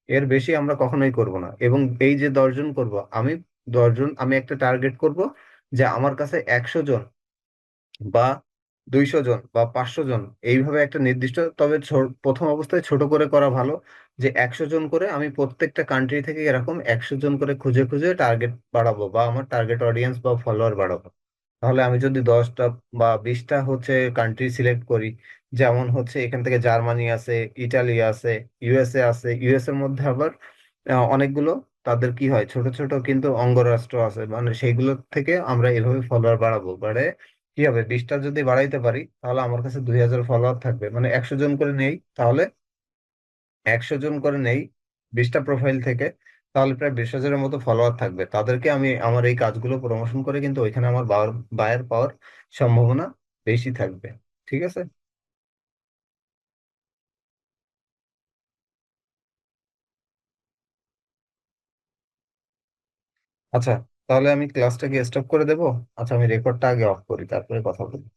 এর বেশি আমরা কখনোই করব না। এবং এই যে 10 জন করব, আমি 10 জন, আমি একটা টার্গেট করব যে আমার কাছে 100 জন বা 200 জন বা 500 জন, এইভাবে একটা নির্দিষ্ট, তবে প্রথম অবস্থায় ছোট করে করা ভালো। যে 100 জন করে আমি প্রত্যেকটা কান্ট্রি থেকে এরকম 100 জন করে খুঁজে খুঁজে টার্গেট বাড়াবো বা আমার টার্গেট অডিয়েন্স বা ফলোয়ার বাড়াবো। তাহলে আমি যদি 10টা বা 20টা হচ্ছে কান্ট্রি সিলেক্ট করি, যেমন হচ্ছে এখান থেকে জার্মানি আছে, ইটালি আছে, ইউএসএ আছে। ইউএস এর মধ্যে আবার অনেকগুলো, তাদের কি হয়, ছোট ছোট কিন্তু অঙ্গরাষ্ট্র আছে, মানে সেইগুলো থেকে আমরা এভাবে ফলোয়ার বাড়াবো। কি হবে, 20টা যদি বাড়াইতে পারি তাহলে আমার কাছে 2000 ফলোয়ার থাকবে। মানে 100 জন করে নেই তাহলে, 100 জন করে নেই 20টা প্রোফাইল থেকে, তাহলে প্রায় 20,000-এর মতো ফলোয়ার থাকবে। তাদেরকে আমি আমার এই কাজগুলো প্রমোশন করে কিন্তু ওইখানে আমার বায়ার পাওয়ার সম্ভাবনা বেশি থাকবে। ঠিক আছে? আচ্ছা, তাহলে আমি ক্লাসটাকে স্টপ করে দেবো। আচ্ছা, আমি রেকর্ডটা আগে অফ করি, তারপরে কথা বলবো।